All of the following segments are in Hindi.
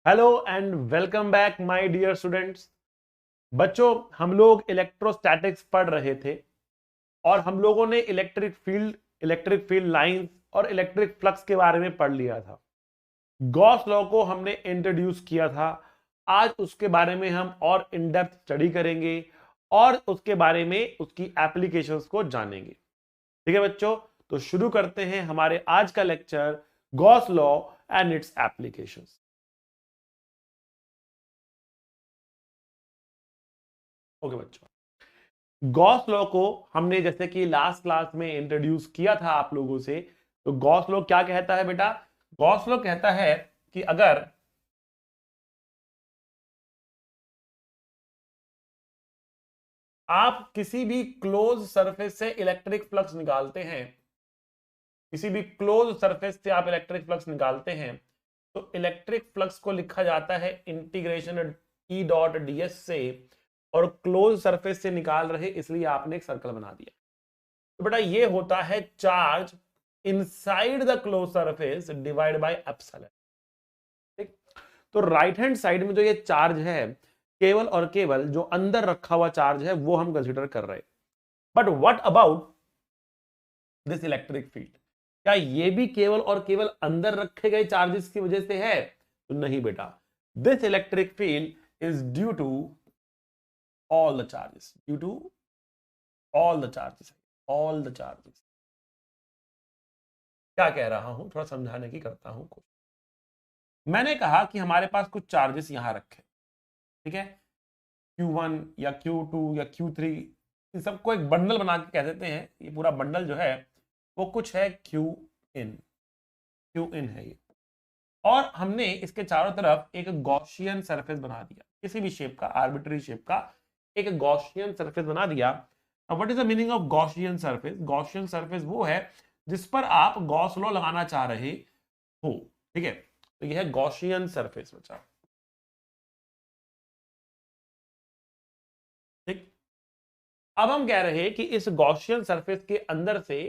Hello and welcome back my dear students. बच्चों, हम लोग इलेक्ट्रोस्टैटिक्स पढ़ रहे थे और हम लोगों ने इलेक्ट्रिक फील्ड लाइंस और इलेक्ट्रिक फ्लक्स के बारे में पढ़ लिया था। गॉस लॉ को हमने इंट्रोड्यूस किया था। आज उसके बारे में हम और इन डेप्थ स्टडी करेंगे और उसके बारे में उसकी एप्लीकेशंस को जानेंगे। ठीक है बच्चों, तो शुरू करते हैं हमारे आज का lecture, Gauss law and it's applications. Okay बच्चों, गॉस लॉ को हमने जैसे कि लास्ट क्लास में इंट्रोड्यूस किया था आप लोगों से। तो गॉस लॉ क्या कहता है बेटा? गॉस लॉ कहता है कि अगर आप किसी भी क्लोज सरफेस से इलेक्ट्रिक फ्लक्स निकालते हैं, किसी भी क्लोज सरफेस से आप इलेक्ट्रिक फ्लक्स निकालते हैं, तो इलेक्ट्रिक फ्लक्स को लिखा जाता है इंटीग्रेशन ई डॉट डीएस से, और क्लोज सरफेस से निकाल रहे इसलिए आपने एक सर्कल बना दिया। तो बेटा ये होता है charge inside the close surface divide by epsilon. ठीक, तो राइट हैंड साइड में जो ये चार्ज है, केवल और केवल जो अंदर रखा हुआ चार्ज है वो हम कंसीडर कर रहे हैं। But what about this electric field? क्या ये भी केवल और केवल अंदर रखे गए चार्जेस की वजह से है? तो नहीं बेटा, this electric field is due to all the charges, due to all the charges, all the charges. क्या कह रहा हूं, थोड़ा समझाने की करता हूं। मैंने कहा कि हमारे पास कुछ चार्जेस यहां रखे, ठीक है, Q1 या Q2 या Q3, इन सबको एक बंडल बना के कह देते हैं। ये पूरा बंडल जो है वो कुछ है क्यू इन है ये। और हमने इसके चारों तरफ एक गॉसियन सरफेस बना दिया, किसी भी शेप का, आर्बिट्री शेप का एक गॉसियन सरफेस बना दिया। अब what is the meaning of Gaussian surface? Gaussian surface वो है जिस पर आप गॉस लॉ लगाना चाह रहे हो। ठीक है, तो यह है गॉसियन सरफेस बचा। ठीक, अब हम कह रहे हैं कि इस गॉसियन सरफेस के अंदर से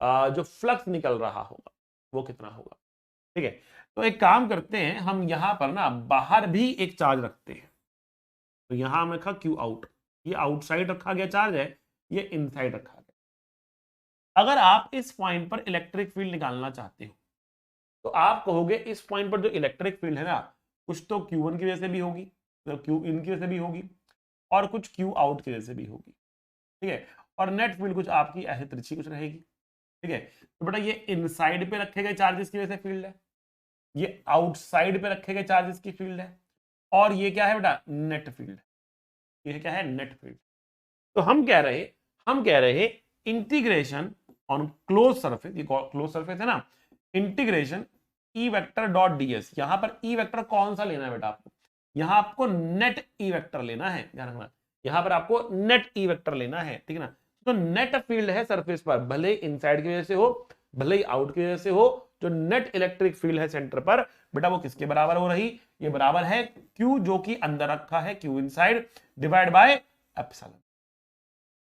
जो फ्लक्स निकल रहा होगा वो कितना होगा। ठीक है, तो एक काम करते हैं, हम यहां पर ना बाहर भी एक चार्ज रखते हैं। तो यहां हमने रखा क्यू आउट, ये आउटसाइड रखा गया चार्ज है, ये इनसाइड रखा गया। अगर आप इस पॉइंट पर इलेक्ट्रिक फील्ड निकालना चाहते हो तो आप कहोगे इस पॉइंट पर जो इलेक्ट्रिक फील्ड है ना, कुछ तो Q1 की वजह से भी होगी, तो Q इन की वजह से भी होगी, और कुछ Q आउट की वजह से भी होगी। ठीक है, और नेट फील्ड कुछ आपकी ऐसे तिरछी कुछ रहेगी। ठीक है, तो बेटा ये इनसाइड पे रखे गए चार्जेस की वजह से फील्ड है, ये आउटसाइड पे रखे गए चार्जेस की फील्ड है, और ये क्या है बेटा? Net field. ये क्या है? Net field. तो हम कह रहे इंटीग्रेशन ऑन क्लोज सरफेस, ये क्लोज सरफेस है ना, integration E vector dot DS. यहां पर ई वेक्टर कौन सा लेना है बेटा आपको? यहां आपको नेट ई वेक्टर लेना है, ध्यान रखना, यहां पर आपको नेट ई वेक्टर लेना है। ठीक है ना, तो नेट फील्ड है सरफेस पर, भले इनसाइड की वजह से हो भले ही आउट की वजह से हो, जो नेट इलेक्ट्रिक फील्ड है सेंटर पर बेटा वो किसके बराबर हो रही? ये बराबर है क्यू जो कि अंदर रखा है, Q inside divide by epsilon.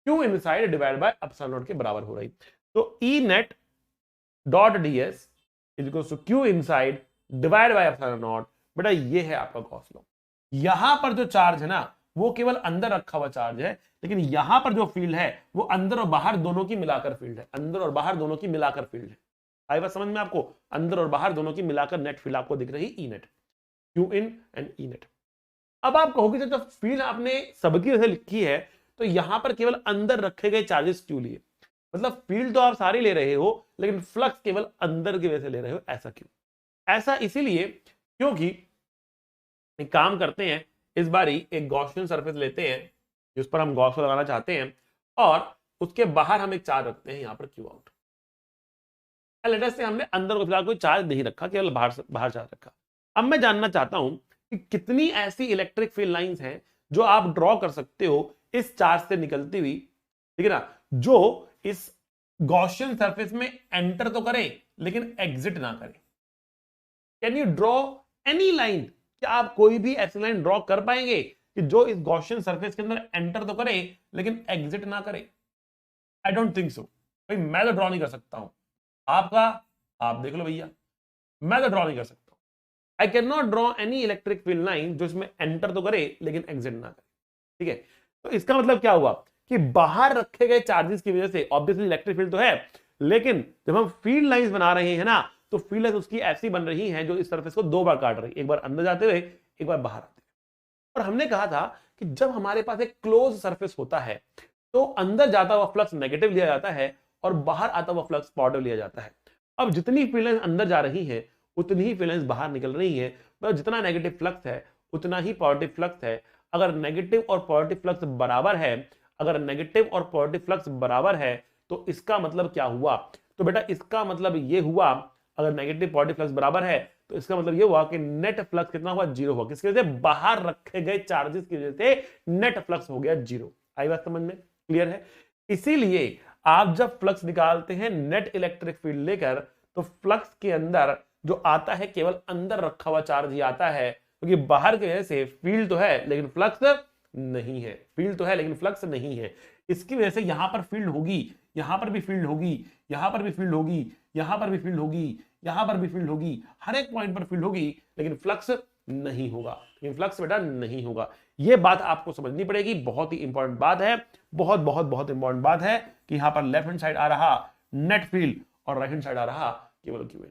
Q inside divide by epsilon naught के बराबर हो रही। तो E net dot DS is equal to Q inside divide by epsilon naught. बेटा ये है आपका गॉस लॉ। यहां पर जो चार्ज है ना वो केवल अंदर रखा हुआ चार्ज है, लेकिन यहां पर जो फील्ड है वो अंदर और बाहर दोनों की मिलाकर फील्ड है, अंदर और बाहर दोनों की मिलाकर फील्ड है। आई बात समझ में आपको? अंदर और बाहर दोनों की मिलाकर नेट फील्ड आपको दिख रही E net, Q in and E net. अब आप कहोगे जब फील्ड आपने सबकी वजह लिखी है तो यहां पर केवल अंदर रखे गए चार्जेस क्यों लिए? मतलब फील्ड तो आप सारे ले रहे हो लेकिन फ्लक्स केवल अंदर की वजह से ले रहे हो, ऐसा क्यों? ऐसा इसीलिए क्योंकि एक काम करते हैं, इस बारी एक गॉसियन सरफेस लेते हैं जिस पर हम गॉस लगाना चाहते हैं, और उसके बाहर हम एक चार्ज रखते हैं यहां पर क्यू आउट। लेटर से हमने अंदर को फिलहाल कोई चार्ज नहीं रखा, केवल बाहर चार्ज रखा। अब मैं जानना चाहता हूं कि कितनी ऐसी इलेक्ट्रिक फील्ड लाइंस हैं जो आप ड्रॉ कर सकते हो इस चार्ज से निकलती हुई, ठीक है ना, जो इस गॉसियन सरफेस में एंटर तो करे लेकिन एग्जिट ना करे। Can you draw any line? क्या आप कोई भी ऐसी लाइन ड्रॉ कर पाएंगे कि जो इस गॉसियन सरफेस के अंदर एंटर तो करे लेकिन एग्जिट ना करे? I don't think so. भाई मैं तो ड्रॉ नहीं कर सकता हूं, आपका आप देख लो भैया, मैं तो ड्रॉ नहीं कर सकता। I can not draw any electric field line जो इसमें एंटर तो करे लेकिन एग्जिट ना करे। ठीक है, तो इसका मतलब क्या हुआ कि बाहर रखे गए चार्जेस की वजह से ऑब्वियसली इलेक्ट्रिक फील्ड तो है, लेकिन जब हम फील्ड लाइंस बना रहे हैं ना, तो फील्ड लाइंस उसकी ऐसी बन रही हैं जो इस सरफेस को दो बार काट रही है, एक बार अंदर जाते हुए, एक बार बाहर आते हुए। और हमने कहा था कि जब हमारे पास एक क्लोज सरफेस होता है तो अंदर जाता हुआ फ्लक्स नेगेटिव लिया जाता है और बाहर आता हुआ फ्लक्स पॉजिटिव लिया जाता है। अब जितनी फील्ड लाइंस अंदर जा रही है उतनी ही फील्ड लाइंस बाहर निकल रही है, मतलब जितना नेगेटिव फ्लक्स है उतना ही पॉजिटिव फ्लक्स है। अगर नेगेटिव और पॉजिटिव फ्लक्स बराबर है, अगर नेगेटिव और पॉजिटिव फ्लक्स बराबर है तो इसका मतलब क्या हुआ? तो बेटा इसका मतलब ये हुआ, अगर नेगेटिव पॉजिटिव फ्लक्स बराबर है तो इसका मतलब ये हुआ कि नेट फ्लक्स कितना हुआ? जीरो हुआ। किसकी वजह से? बाहर रखे गए चार्जेस की वजह से नेट फ्लक्स हो गया जीरो। आई बात समझ में? क्लियर है? इसीलिए आप जब फ्लक्स निकालते हैं नेट इलेक्ट्रिक फील्ड लेकर, तो फ्लक्स के अंदर जो आता है केवल अंदर रखा हुआ चार्ज ही आता है, क्योंकि बाहर की वजह से फील्ड तो है लेकिन फ्लक्स नहीं है, फील्ड तो है लेकिन फ्लक्स नहीं है। इसकी वजह से यहां पर फील्ड होगी, यहां पर भी फील्ड होगी, यहां पर भी फील्ड होगी, यहां पर भी फील्ड होगी, यहां पर भी फील्ड होगी, हर एक पॉइंट पर फील्ड होगी, लेकिन फ्लक्स नहीं होगा। लेकिन फ्लक्स बेटा नहीं होगा। यह बात आपको समझनी पड़ेगी, बहुत ही इंपॉर्टेंट बात है, बहुत बहुत बहुत इंपॉर्टेंट बात है कि यहां पर लेफ्ट हैंड साइड आ रहा नेट फील्ड और राइट हैंड साइड आ रहा केवल क्यू।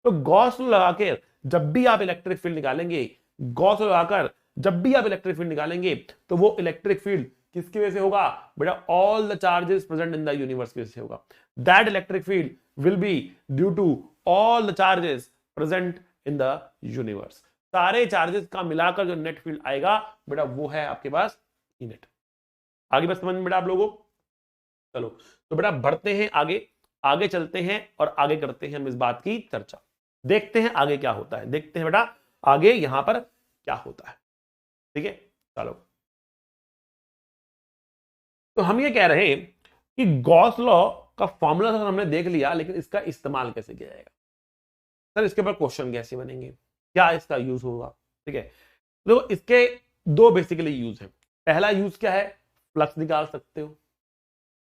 तो गॉस लॉ लगाकर जब भी आप इलेक्ट्रिक फील्ड निकालेंगे, गॉस लॉ लगाकर जब भी आप इलेक्ट्रिक फील्ड निकालेंगे, तो वो इलेक्ट्रिक फील्ड किसकी वजह से होगा? बेटा all the charges present in the universe की वजह से होगा। That electric field will be due to all the charges present in the universe. सारे चार्जेस का मिलाकर जो नेट फील्ड आएगा बेटा वो है आपके पास ई नेट। आगे बस समझ में बेटा आप लोगों? चलो तो बेटा बढ़ते हैं आगे, आगे चलते हैं और आगे करते हैं हम इस बात की चर्चा। देखते हैं आगे क्या होता है, देखते हैं बेटा आगे यहां पर क्या होता है। ठीक है, चलो तो हम ये कह रहे हैं कि गॉस लॉ का फॉर्मूला तो हमने देख लिया, लेकिन इसका इस्तेमाल कैसे किया जाएगा? सर इसके ऊपर क्वेश्चन कैसे बनेंगे, क्या इसका यूज होगा? ठीक है, तो इसके दो बेसिकली यूज है। पहला यूज क्या है? फ्लक्स निकाल सकते हो,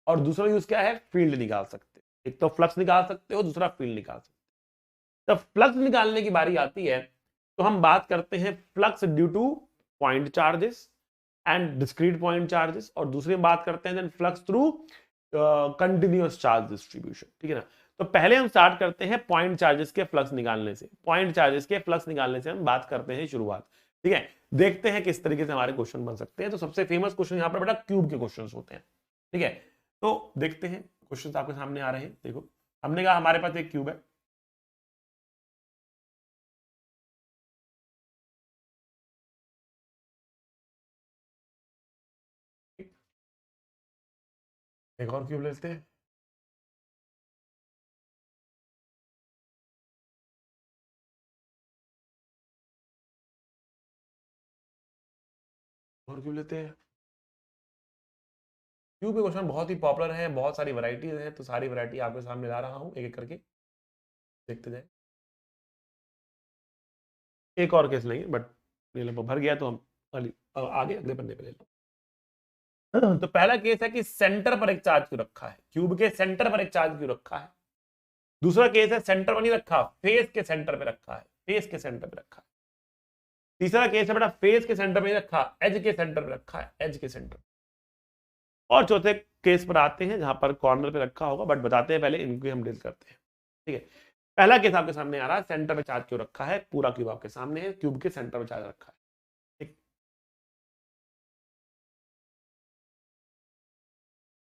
और दूसरा यूज क्या है? फील्ड निकाल सकते हो। एक तो फ्लक्स निकाल सकते हो, दूसरा फील्ड निकाल सकते हो। जब फ्लक्स निकालने की बारी आती है तो हम बात करते हैं flux due to point charges and discrete point charges, और दूसरी बात करते हैं then flux through continuous charge distribution. ठीक है ना? तो पहले हम स्टार्ट करते हैं पॉइंट चार्जेस के फ्लक्स निकालने से, पॉइंट चार्जेस के फ्लक्स निकालने से हम बात करते हैं शुरुआत। ठीक है, देखते हैं किस तरीके से हमारे क्वेश्चन बन सकते हैं। तो सबसे फेमस क्वेश्चन यहाँ पर बेटा क्यूब के क्वेश्चन होते हैं। ठीक है, तो देखते हैं क्वेश्चन आपके सामने आ रहे हैं। देखो हमने कहा हमारे पास एक क्यूब है, एक और क्यूब लेते हैं, और क्यूब लेते हैं। क्यूब के क्वेश्चन बहुत ही पॉपुलर है, बहुत सारी वैरायटीज हैं, तो सारी वैरायटी आपके सामने ला रहा हूं एक एक करके, देखते जाए। एक और केस लेंगे, बट ये लगभग भर गया तो हम आगे अगले पन्ने पे ले लो। तो पहला केस है कि सेंटर पर एक चार्ज क्यों रखा है, क्यूब के सेंटर पर एक चार्ज क्यों रखा है। दूसरा केस है सेंटर पर नहीं रखा, फेस के सेंटर पे रखा है, फेस के सेंटर पे रखा है। तीसरा केस है बेटा फेस के सेंटर पे नहीं रखा, एज के सेंटर पे रखा है, एज के सेंटर। और चौथे केस पर आते हैं जहां पर कॉर्नर पे रखा होगा, बट बताते हैं पहले इनको हम डील करते हैं। ठीक है, पहला केस आपके सामने आ रहा है, सेंटर पे चार्ज क्यों रखा है, पूरा क्यूब आपके सामने है, क्यूब के सेंटर पे चार्ज रखा है। ठीक,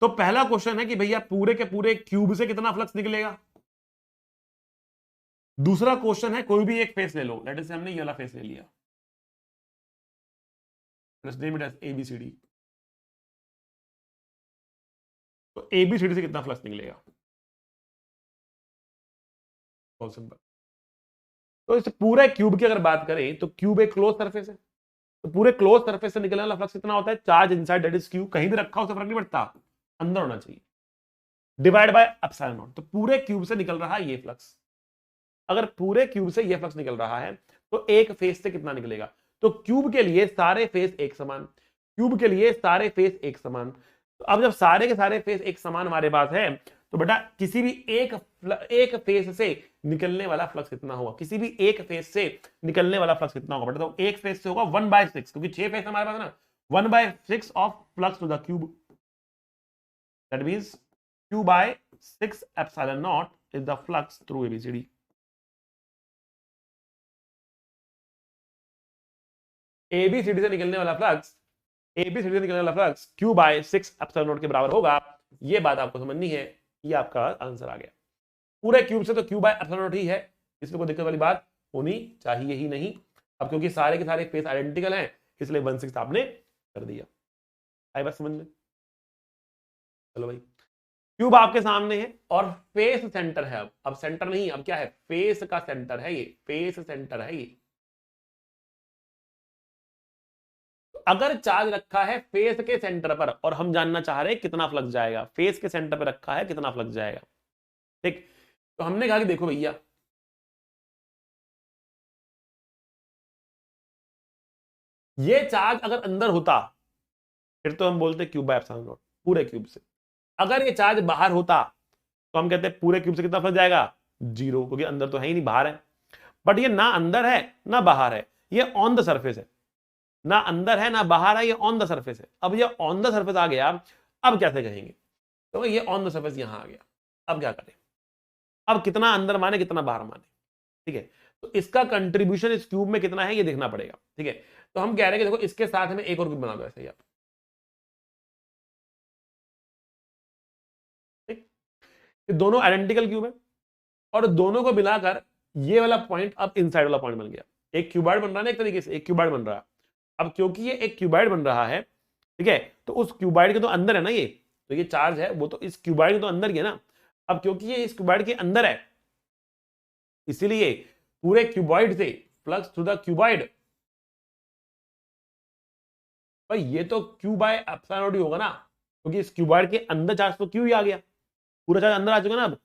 तो पहला क्वेश्चन है कि भैया पूरे के पूरे क्यूब से कितना फ्लक्स निकलेगा। दूसरा क्वेश्चन है कोई भी एक फेस ले लो, लेट से हमने ये वाला फेस ले लिया, नेम इट एज एबीसीडी। तो एबीसीडी से कितना फ्लक्स निकलेगा? बहुत सिंपल। तो इस पूरे क्यूब की अगर बात करें तो क्यूब एक क्लोज सरफेस है, तो पूरे क्लोज सरफेस से निकलने वाला फ्लक्स कितना होता है? Charge inside that is Q, कहीं भी रखा हो उससे फर्क नहीं पड़ता, अंदर होना चाहिए, डिवाइड बाय एप्सिलॉन नॉट। तो पूरे क्यूब से निकल रहा है ये फ्लक्स। अगर पूरे क्यूब से ये फ्लक्स निकल रहा है तो एक फेस से कितना निकलेगा? तो क्यूब के लिए सारे फेस एक समान, क्यूब के लिए सारे फेस एक समान। तो अब जब सारे के सारे फेस एक समान हमारे पास है तो बेटा किसी भी एक फेस से निकलने वाला फ्लक्स कितना होगा, किसी भी एक फेस से निकलने वाला फ्लक्स कितना होगा बेटा, तो एक फेस से होगा 1/6, क्योंकि 6 फेस हमारे पास है ना, 1/6 of flux to the cube, that means q/6 epsilon naught is the flux through ABCD. ABCD से निकलने वाला फ्लक्स, एबीसीडी से निकलने वाला फ्लक्स q/6 एप्सिलॉन नॉट के बराबर होगा। ये बात आपको समझनी है, ये आपका आंसर आ गया। पूरे क्यूब से तो q/एप्सिलॉन नॉट ही है, इसमें कोई दिक्कत वाली बात होनी चाहिए ही नहीं। अब क्योंकि सारे के सारे फेस आइडेंटिकल हैं, इसलिए 1/6 आपने कर दिया। आई बात समझ में? चलो भाई, क्यूब आपके सामने है और फेस सेंटर है। अब सेंटर नहीं, अब क्या है, फेस का सेंटर है ये, फेस सेंटर है ये। अगर चार्ज रखा है फेस के सेंटर पर और हम जानना चाह रहे हैं कितना फ्लक्स जाएगा, फेस के सेंटर पर रखा है कितना फ्लक्स जाएगा, ठीक। तो हमने कहा कि देखो भैया, ये चार्ज अगर अंदर होता फिर तो हम बोलते q/एप्सिलॉन नॉट पूरे क्यूब से। अगर ये चार्ज बाहर होता तो हम कहते हैं पूरे क्यूब से कितना फ्लक्स जाएगा, 0, क्योंकि अंदर तो है ही नहीं, बाहर है। बट ये ना अंदर है ना बाहर है, ये ऑन द सरफेस है, ना अंदर है ना बाहर है, ये ऑन द सरफेस है। अब ये ऑन द सरफेस आ गया, अब कैसे कहेंगे, तो ये ऑन द सरफेस यहां आ गया। अब क्या करें, अब कितना अंदर माने कितना बाहर माने, ठीक है। तो इसका कंट्रीब्यूशन इस क्यूब में कितना है ये देखना पड़ेगा, ठीक है। तो हम कह रहे हैं कि देखो इसके साथ में एक और क्यूब बना दो ऐसे ही आप, ठीक। ये दोनों आइडेंटिकल क्यूब है और दोनों को मिलाकर ये वाला पॉइंट अब इनसाइड वाला पॉइंट बन गया। एक क्यूबॉइड बन रहा है ना, एक तरीके से एक क्यूबॉइड बन रहा है। अब क्योंकि ये एक क्यूबॉइड बन रहा है, ठीक है, तो उस क्यूबॉइड के तो अंदर है ना ये, तो ये चार्ज है वो तो इस क्यूबॉइड के तो अंदर ही है ना। अब क्योंकि ये इस क्यूबॉइड के अंदर है, इसीलिए पूरे क्यूबॉइड से फ्लक्स थ्रू द क्यूबॉइड, भाई ये तो q/एप्सिलॉन नॉट ही होगा ना, क्योंकि इस क्यूबॉइड के अंदर चार्ज तो q ही आ गया, पूरा चार्ज अंदर आ चुका ना। अब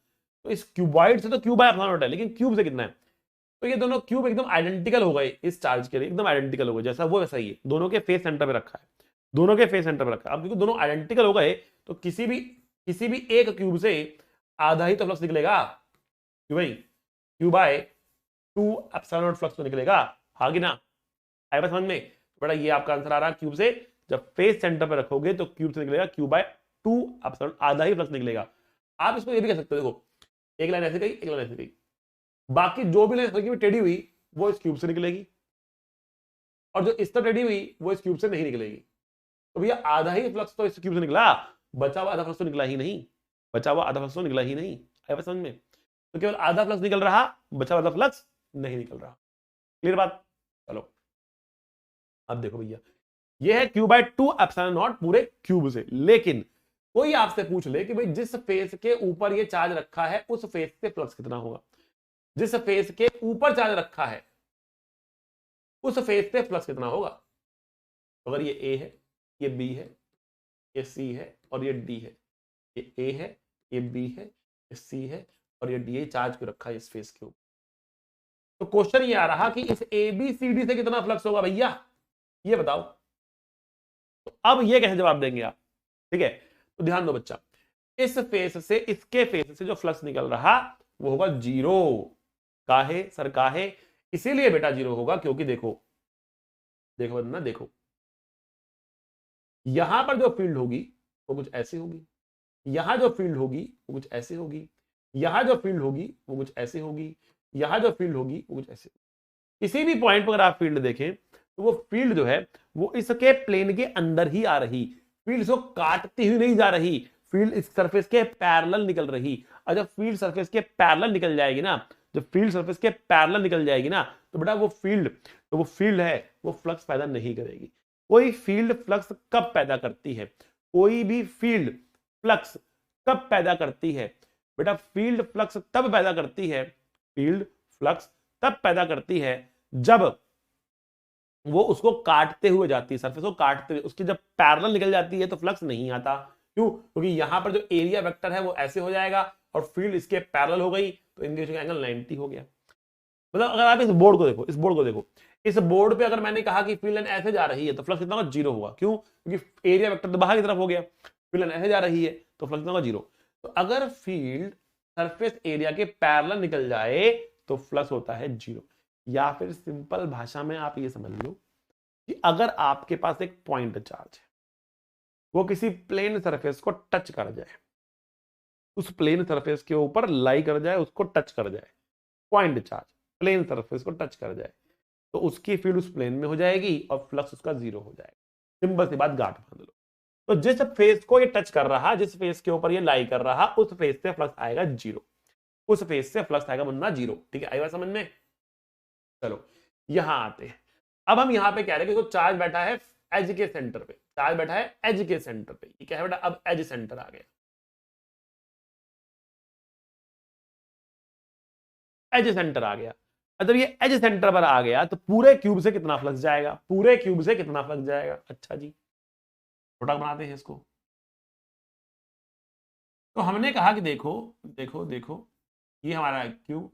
तो इस क्यूबॉइड से तो q/एप्सिलॉन नॉट है, लेकिन क्यूब से कितना है, तो ये दोनों क्यूब एकदम आइडेंटिकल हो गए, इस चार्ज के लिए एकदम आइडेंटिकल हो गए, जैसा वो वैसा ही है। दोनों के फेस सेंटर पे रखा है, दोनों के फेस सेंटर पे रखा है। अब क्योंकि दोनों आइडेंटिकल हो गए तो किसी भी एक क्यूब से आधा ही तो फ्लक्स निकलेगा, क्यों भाई, q/2 एप्सिलॉन नॉट फ्लक्स तो निकलेगा, हाँ कि ना, आया समझ में? बड़ा ये आपका आंसर आ रहा है क्यूब से, जब फेस सेंटर पे रखोगे तो क्यूब से निकलेगा q/2 एप्सिलॉन, आधा ही फ्लक्स निकलेगा। आप इसको ये भी कह सकते हो, देखो एक लाइन ऐसे गई एक लाइन ऐसे गई, बाकी जो भी लाइन टेढ़ी हुई वो इस क्यूब से निकलेगी, और जो इस तरह टेढ़ी हुई वो इस क्यूब से नहीं निकलेगी। तो भैया आधा ही फ्लक्स तो इस क्यूब से निकला, बचा हुआ आधा फ्लक्स तो निकला ही नहीं, बचा हुआ आधा फ्लक्स तो निकला ही नहीं। आया समझ में? तो केवल आधा फ्लक्स निकल रहा, बचा हुआ आधा फ्लक्स नहीं निकल रहा। क्लियर बात? चलो अब देखो भैया, ये है q/2 एप्सिलॉन नॉट पूरे क्यूब से। लेकिन कोई आपसे पूछ ले कि भाई जिस फेस के ऊपर ये चार्ज रखा है उस फेस से फ्लक्स कितना होगा, जिस फेस के ऊपर चार्ज रखा है उस फेस से फ्लक्स कितना होगा। अगर ये ए है, ये बी है, ये सी है और ये डी है, ये ए है, ये बी है, ये सी है और ये डी है, चार्ज क्यों रखा है इस फेस के ऊपर। तो क्वेश्चन ये आ रहा कि इस ए बी सी डी से कितना फ्लक्स होगा भैया, ये बताओ। तो अब ये कैसे जवाब देंगे आप, ठीक है। तो ध्यान दो बच्चा, इस फेस से इसके फेस से जो फ्लक्स निकल रहा वो होगा 0। काहे सर, काहे? इसीलिए बेटा 0 होगा क्योंकि देखो देखो ना, देखो यहां पर जो फील्ड होगी वो कुछ ऐसी होगी, यहां जो फील्ड होगी वो कुछ ऐसे होगी, यहां जो फील्ड होगी वो कुछ ऐसे होगी, यहां जो फील्ड होगी वो कुछ ऐसे। किसी भी पॉइंट पर अगर आप फील्ड देखें तो वो फील्ड जो है वो इसके प्लेन के अंदर ही आ रही, फील्ड को काटती हुई नहीं जा रही, फील्ड इस सरफेस के पैरेलल निकल रही। और जब फील्ड सरफेस के पैरेलल निकल जाएगी ना, जब फील्ड सरफेस के पैरेलल निकल जाएगी ना, तो बेटा वो फील्ड है वो फ्लक्स पैदा नहीं करेगी। कोई फील्ड फ्लक्स कब पैदा करती है, कोई भी फील्ड फ्लक्स कब पैदा करती है बेटा, फील्ड फ्लक्स तब पैदा करती है, फील्ड फ्लक्स तब पैदा करती है जब वो उसको काटते हुए जाती है, सरफेस को काटते हुए, उसकी जब पैरेलल निकल जाती है तो फ्लक्स नहीं आता। क्यों? क्योंकि यहां पर जो एरिया वेक्टर है वो ऐसे हो जाएगा और फील्ड इसके पैरेलल हो गई तो इनके बीच का एंगल 90 हो गया। मतलब अगर आप इस बोर्ड को देखो, इस बोर्ड को देखो, इस बोर्ड पे अगर मैंने कहा कि फील्ड लाइन ऐसे जा रही है तो फ्लक्स कितना होगा, 0 होगा। क्यों? क्योंकि एरिया वेक्टर तो बाहर की तरफ हो गया, फील्ड लाइन ऐसे जा रही है तो फ्लक्स कितना होगा, 0। तो अगर फील्ड सरफेस एरिया के पैरेलल निकल जाए तो फ्लक्स होता है 0। या फिर सिंपल भाषा में आप ये समझ लो कि अगर आपके पास एक पॉइंट चार्ज है, वो किसी प्लेन सरफेस को टच कर जाए, उस प्लेन सरफेस के ऊपर लाई कर जाए, उसको टच कर जाए, पॉइंट चार्ज प्लेन सरफेस को टच कर जाए, तो उसकी फील्ड उस प्लेन में हो जाएगी और फ्लक्स उसका 0 हो जाएगा। सिंपल सी बात, गांठ बांध लो। तो जिस फेस को ये टच कर रहा, जिस फेस के ऊपर ये लाई कर रहा, उस फेस से फ्लक्स आएगा 0। उस फेस से फ्लक्स आएगा मुन्ना 0। ठीक है, आई बात समझ में? चलो यहां आते हैं। अब हम यहां पे कह रहे हैं कि तो चार्ज बैठा है एज के सेंटर पे, चार्ज बैठा है एज के सेंटर पे। ये क्या है बेटा? अब एज सेंटर आ गया, एज सेंटर आ गया। मतलब ये एज सेंटर पर आ गया तो पूरे क्यूब से कितना फ्लक्स जाएगा? पूरे क्यूब से कितना फ्लक्स जाएगा? अच्छा जी, छोटा बनाते हैं इसको। तो हमने कहा कि देखो देखो देखो, ये हमारा क्यूब,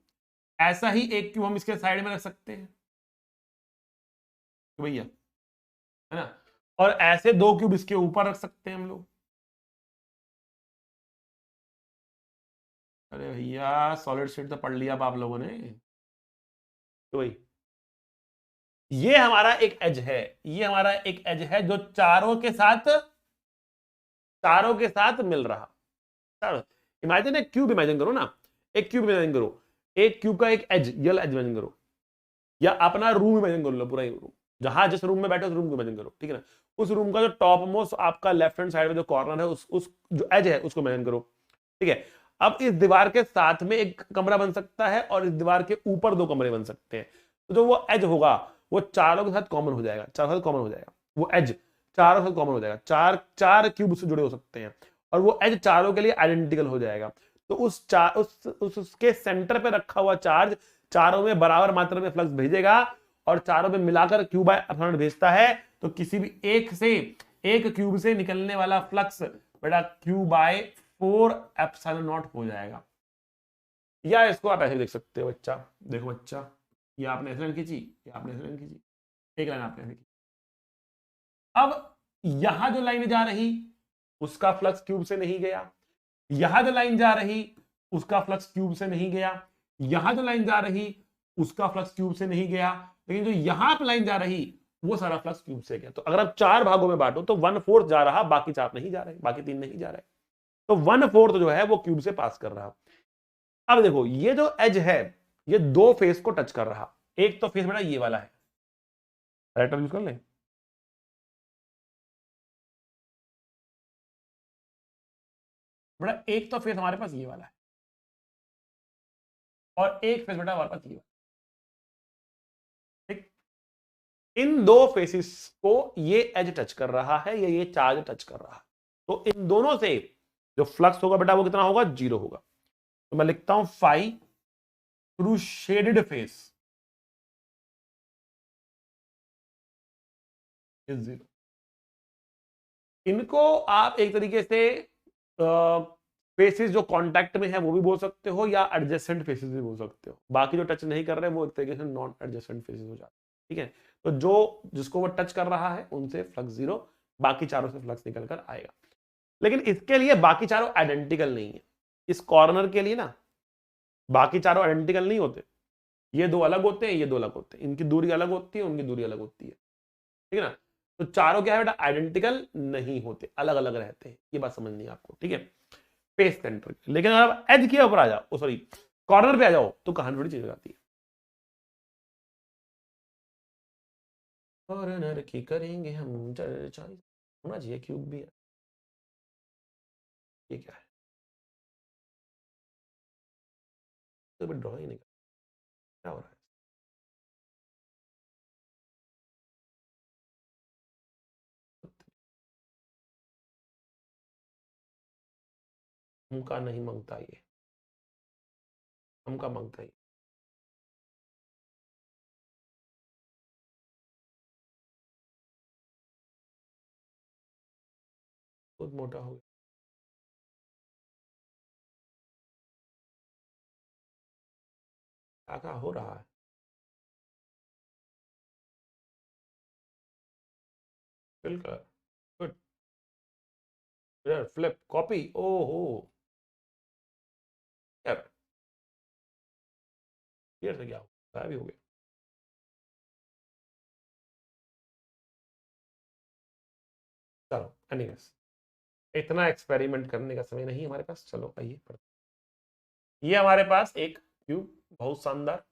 ऐसा ही एक क्यूब हम इसके साइड में रख सकते हैं तो भैया, है ना? और ऐसे दो क्यूब इसके ऊपर रख सकते हैं हम लोग। अरे भैया सॉलिड स्टेट तो पढ़ लिया अब आप लोगों ने। तो भाई ये हमारा एक एज है, ये हमारा एक एज है जो चारों के साथ मिल रहा। इमेजिन एक क्यूब इमेजिन करो ना, एक क्यूब इमेजिन करो, एक क्यूब का एक एज, ये एज इमेजिन करो, या अपना रूम इमेजिन कर लो, पूरा ही रूम, जहां जिस रूम में बैठे उस रूम को इमेजिन करो, ठीक है ना? उस रूम का जो टॉप मोस्ट आपका लेफ्ट हैंड साइड में जो कॉर्नर है, उस जो एज है उसको इमेजिन करो, ठीक है? अब इस दीवार के साथ में एक कमरा बन सकता है और इस दीवार के ऊपर दो कमरे बन सकते हैं। तो जो वो एज होगा वो चारों के साथ कॉमन हो जाएगा, चारों के साथ कॉमन हो जाएगा वो एज, चारों के साथ कॉमन हो जाएगा, चार चार क्यूब से जुड़े हो सकते हैं और वो एज चारों के लिए आइडेंटिकल हो जाएगा। तो उसके सेंटर पे रखा हुआ चार्ज चारों में बराबर मात्रा में फ्लक्स भेजेगा और चारों में मिलाकर क्यू बाय एप्सिलॉन भेजता है। तो किसी भी एक क्यूब से निकलने वाला फ्लक्स बेटा क्यू बाय 4 एप्सिलॉन नॉट हो जाएगा। या इसको आप ऐसे देख सकते हो बच्चा, देखो बच्चा, ये आपने ऐसे लाइन खींची, ये आपने ऐसे लाइन खींची, एक लाइन आपने ऐसे खींची। अब यहां जो लाइन जा रही उसका फ्लक्स क्यूब से नहीं गया, यहां जो लाइन जा रही उसका फ्लक्स क्यूब से नहीं गया, यहां जो लाइन जा रही उसका फ्लक्स क्यूब से नहीं गया, लेकिन जो यहां पर लाइन जा रही वो सारा फ्लक्स क्यूब से गया। तो अगर आप चार भागों में बांटो तो 1/4 जा रहा, बाकी चार नहीं जा रहे, बाकी तीन नहीं जा रहे। तो 1/4 जो है वो क्यूब से पास कर रहा। अब देखो ये जो एज है ये दो फेस को टच कर रहा, एक तो फेस बेटा ये वाला है, राइटर यूज कर ले बेटा, एक तो फेस हमारे पास ये वाला है और एक फेस बेटा हमारे पास ये वाला, ठीक? इन दो फेसिस को ये एज टच कर रहा है या ये चार्ज टच कर रहा है, तो इन दोनों से जो फ्लक्स होगा बेटा वो कितना होगा? 0 होगा। तो मैं लिखता हूं phi through shaded face is 0। इनको आप एक तरीके से फेसेस जो कांटेक्ट में है वो भी बोल सकते हो या एडजेसेंट फेसेस भी बोल सकते हो। बाकी जो टच नहीं कर रहे वो एक तरीके से नॉन एडजेसेंट फेसेस हो जाते हैं, ठीक है? तो जो जिसको वो टच कर रहा है उनसे फ्लक्स 0, बाकी चारों से फ्लक्स निकल कर आएगा। लेकिन इसके लिए बाकी चारों आइडेंटिकल नहीं है। इस कॉर्नर के लिए ना बाकी चारों आइडेंटिकल नहीं होते, ये दो अलग होते हैं, ये दो अलग होते हैं, इनकी दूरी अलग होती है, उनकी दूरी अलग होती है, ठीक है ना? तो चारों क्या है बेटा? आइडेंटिकल नहीं होते, अलग अलग रहते हैं। ये बात समझनी है आपको, ठीक है? Face centre. लेकिन अगर आप एज के ऊपर आ जाओ, सॉरी कॉर्नर पे आ जाओ, तो कहानी थोड़ी चेंज हो जाती है। कॉर्नर की करेंगे हम चर्चा, होना चाहिए क्यूब भी है। ये क्या है? तो ड्रॉ ही नहीं कर, क्या हो रहा है? हमका नहीं मांगता ये, हमका मांगता है। बहुत मोटा हो गया। क्या हो रहा है? फिल कर, गुड, फ्लिप कॉपी, ओहो, क्लियर से क्या होगा, भी हो गया। चलो एनीवेज, इतना एक्सपेरिमेंट करने का समय नहीं हमारे पास। चलो आइए ये हमारे पास एक क्यूब, बहुत शानदार,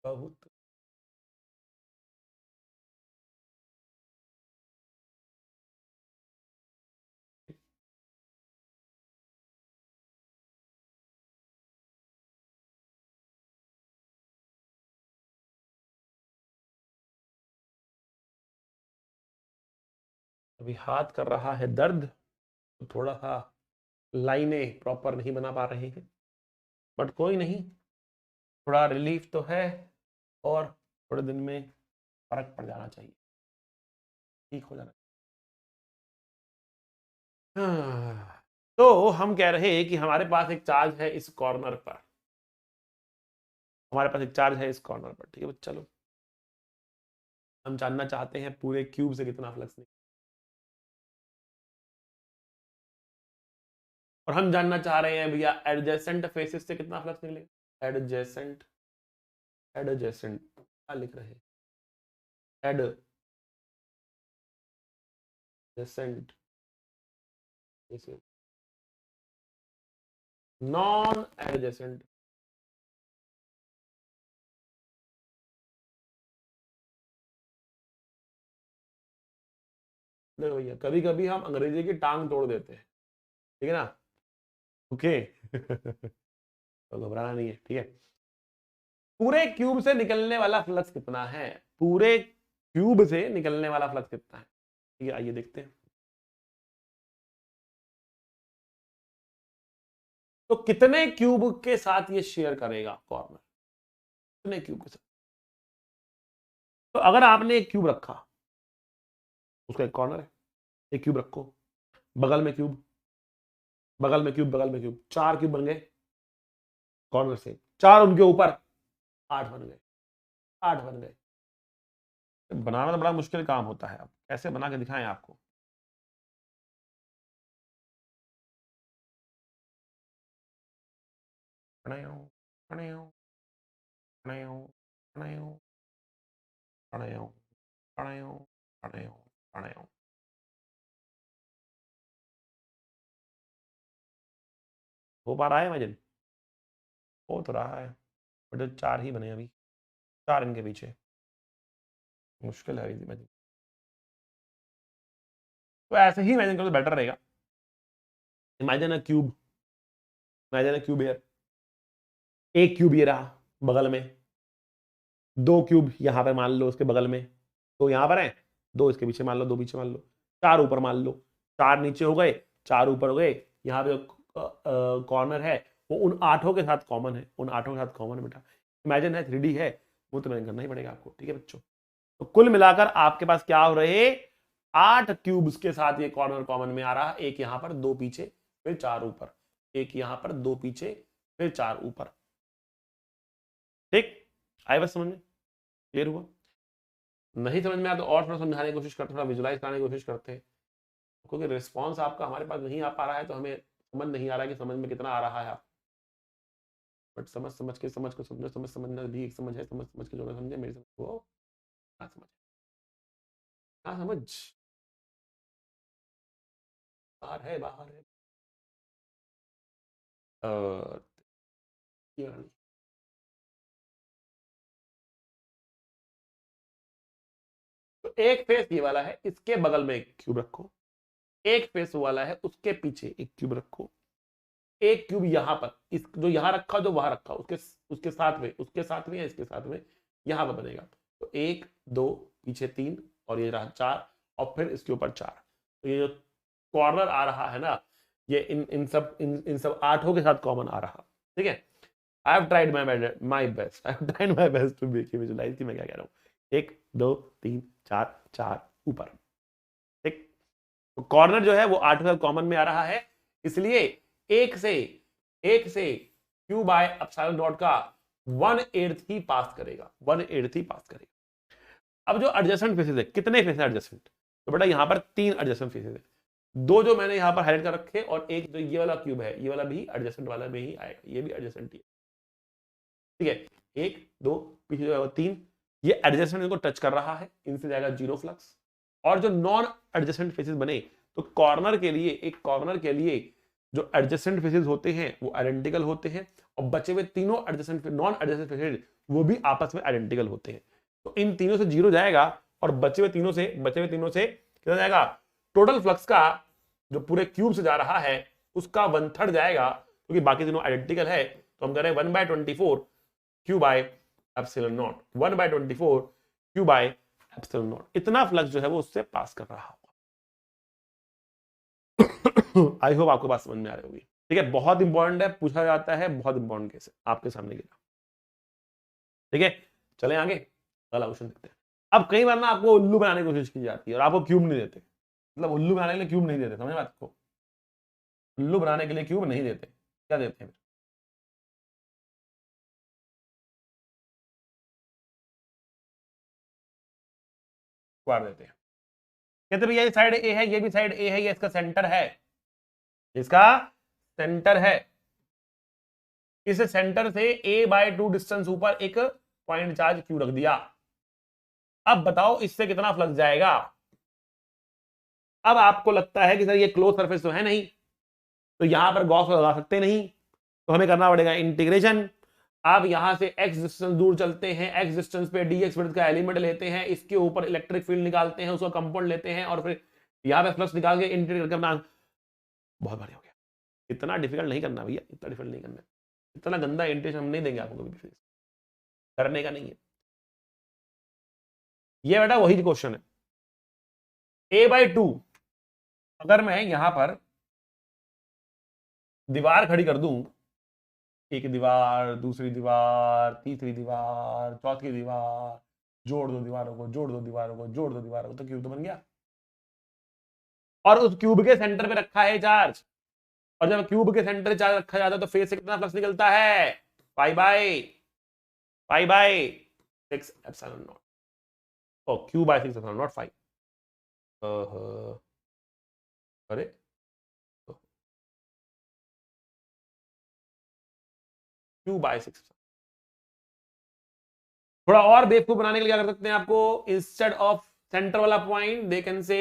बहुत अभी हाथ कर रहा है दर्द, तो थोड़ा सा लाइनें प्रॉपर नहीं बना पा रहे हैं, बट कोई नहीं, थोड़ा रिलीफ तो है और थोड़े दिन में फर्क पड़ जाना चाहिए, ठीक हो जाना। हाँ, तो हम कह रहे हैं कि हमारे पास एक चार्ज है इस कॉर्नर पर, हमारे पास एक चार्ज है इस कॉर्नर पर, ठीक है। चलो हम जानना चाहते हैं पूरे क्यूब से कितना फ्लक्स निकले, और हम जानना चाह रहे हैं भैया एडजेसेंट फेसेस से कितना फ्लक्स निकलेगा। एडजेसेंट, एडजेसेंट क्या लिख रहे हैं, एडजेसेंट फेसेस, नॉन एडजेसेंट, देखो भैया कभी कभी हम अंग्रेजी की टांग तोड़ देते हैं, ठीक है ना, ओके। तो घबराना नहीं है, ठीक है। पूरे क्यूब से निकलने वाला फ्लक्स कितना है, पूरे क्यूब से निकलने वाला फ्लक्स कितना है, ठीक है, आइए देखते हैं। तो कितने क्यूब के साथ ये शेयर करेगा कॉर्नर, कितने क्यूब के साथ। तो अगर आपने एक क्यूब रखा, उसका एक कॉर्नर है, एक क्यूब रखो, बगल में क्यूब, बगल में क्यूब, बगल में क्यूब, 4 क्यूब बन गए कॉर्नर से, 4 उनके ऊपर, 8 बन गए, 8 बन गए। बनाना तो बड़ा मुश्किल काम होता है, अब कैसे बना के दिखाएं आपको। प्रणयो, प्रणयो, प्रणयो, प्रणयो, प्रणयो, प्रणयो, प्रणयो, प्रणयो। हो पा रहा है इमेजिन, हो तो रहा है, बट 4 ही बने अभी, 4 इनके पीछे, मुश्किल है इमेजिन। तो ऐसे ही इमेजिन करो तो बेटर रहेगा। Imagine a cube, imagine a cube here, एक क्यूब ये रहा बगल में, 2 क्यूब यहां पर मान लो उसके बगल में, तो यहां पर है, 2 इसके पीछे मान लो, 2 पीछे मान लो, 4 ऊपर मान लो, 4 नीचे हो गए, 4 ऊपर हो गए। यहाँ पे कॉर्नर है वो उन 8 के साथ कॉमन है, उन 8 के साथ कॉमन है बेटा। इमेजिन है 3D है, वो तो मैंने करना ही पड़ेगा आपको, ठीक है बच्चों। तो कुल मिलाकर आपके पास क्या हो रहे, 8 क्यूब्स के साथ ये कॉर्नर कॉमन में आ रहा, एक यहां पर, 2 पीछे, फिर 4 ऊपर, एक यहां पर, 2 पीछे, फिर 4 ऊपर, ठीक। आए बस समझ में, क्लियर हुआ। नहीं समझ में आया तो और थोड़ा समझाने की कोशिश करते, थोड़ा विजुलाइज कराने की कोशिश करते हैं, क्योंकि रिस्पॉन्स आपका हमारे पास नहीं आ पा रहा है, तो हमें समझ नहीं आ रहा है कि समझ में कितना आ रहा है आप, बट समझ समझ के, समझ को समझो, समझ समझना भी एक समझ है, समझ समझ के जो ना समझे, मेरी समझ वो ना समझ, ना समझ बाहर है, बाहर है। ये वाली। तो एक फेस ये वाला है, इसके बगल में एक क्यूब रखो, एक फेस वाला है उसके पीछे एक क्यूब रखो, एक क्यूब यहां पर, इस जो यहां रखा जो वहां रखा, उसके उसके साथ में, उसके साथ में या इसके साथ में, यहां पर बनेगा। तो 1 2 पीछे 3 और ये रहा 4, और फिर इसके ऊपर 4। तो ये जो कॉर्नर आ रहा है ना, ये इन सब 8 के साथ कॉमन आ रहा, ठीक है। I have tried my best, I have tried my best to make you visualise कि मैं क्या कह रहा हूं। 1 2 3 4, 4 ऊपर, ठीक। तो कॉर्नर जो है वो 8 के साथ कॉमन में आ रहा है, इसलिए एक से, एक से क्यू बाय एप्सिलॉन डॉट का 1/8 ही पास करेगा, 1/8 ही पास करेगा। अब जो एडजेसेंट फेसेस है, कितने फेसेस एडजेसेंट, तो बेटा यहां पर 3 एडजेसेंट फेसेस है, 2 जो मैंने यहां पर हाइलाइट कर रखे, और एक जो ये वाला क्यूब है, ये वाला भी एडजेसेंट वाला में ही आएगा, ये भी एडजेसेंट ही है। ठीक है, 1 2 पीछे जाएगा 3, ये एडजस्टमेंट इनको टच कर रहा है, इनसे जाएगा जीरो फ्लक्स। और जो नॉन एडजस्टेंट फेसेस बने, तो कॉर्नर के लिए, एक कॉर्नर के लिए जो एडजस्टेंट फेसेस होते हैं वो आइडेंटिकल होते हैं, और बचे हुए तीनों एडजस्टेंट नॉन एडजस्टेंट फेसेस वो भी आपस में आइडेंटिकल होते हैं। तो इन तीनों से जीरो जाएगा, और बचे हुए तीनों से कितना जाएगा, टोटल फ्लक्स का जो पूरे क्यूब से जा रहा है उसका 1/3 जाएगा, क्योंकि बाकी तीनों आइडेंटिकल है। तो हम कह रहे हैं 1/24 Q by epsilon not, 1/24 Q by epsilon not, इतना फ्लक्स जो है वो उससे पास कर रहा होगा। आई होप आपको बात समझ में आ रही होगी। ठीक है, बहुत इंपॉर्टेंट है, पूछा जाता है, बहुत इंपॉर्टेंट केस है, आपके सामने गिरा। ठीक है, चलें आगे, अगला क्वेश्चन देखते हैं। अब कई बार ना आपको उल्लू बनाने की कोशिश की जाती है और आपको क्यूब नहीं देते, मतलब उल्लू बनाने के लिए क्यूब नहीं देते, समझ बात को, उल्लू बनाने के लिए क्यूब नहीं देते, क्या देते हैं? स्क्वायर देते हैं। कहते भैया ये साइड ए है, ये भी साइड ए है, ये इसका सेंटर है, इसका सेंटर है, इस सेंटर से a/2 डिस्टेंस ऊपर एक पॉइंट चार्ज क्यू रख दिया। अब बताओ इससे कितना फ्लक्स जाएगा। अब आपको लगता है कि सर ये क्लोज सरफेस तो है नहीं, तो यहां पर गॉस लगा सकते नहीं, तो हमें करना पड़ेगा इंटीग्रेशन। आप यहां से x डिस्टेंस दूर चलते हैं, x डिस्टेंस पे dx विड्थ का एलिमेंट लेते हैं, इसके ऊपर इलेक्ट्रिक फील्ड निकालते हैं, उसका कंपाउंड लेते हैं, और फिर यहां पे फ्लक्स निकाल के इंटीग्रेट करना। बहुत बढ़िया हो गया, इतना डिफिकल्ट नहीं करना भैया, इतना डिफिकल्ट नहीं करना, इतना गंदा इंटीग्रेशन हम नहीं देंगे आपको कभी भी, करने का नहीं है ये बेटा। वही क्वेश्चन है, a/2 अगर मैं यहां पर दीवार खड़ी कर दूं, एक दीवार, दूसरी दीवार, तीसरी दीवार, चौथी दीवार, जोड़ दो दीवारों को, जोड़ दो दीवारों को, जोड़ दो दीवारों को, तो क्यूब तो बन गया। और उस क्यूब के सेंटर पे रखा है चार्ज, और जब क्यूब के सेंटर चार्ज रखा जाता है तो फेस से कितना फ्लक्स निकलता है, pi by 6 epsilon naught, oh Q/6 epsilon naught 5। अरे Q/6, थोड़ा और बेवकूफ बनाने के लिए क्या कर सकते हैं आपको, इंस्टेड ऑफ सेंटर वाला point they can say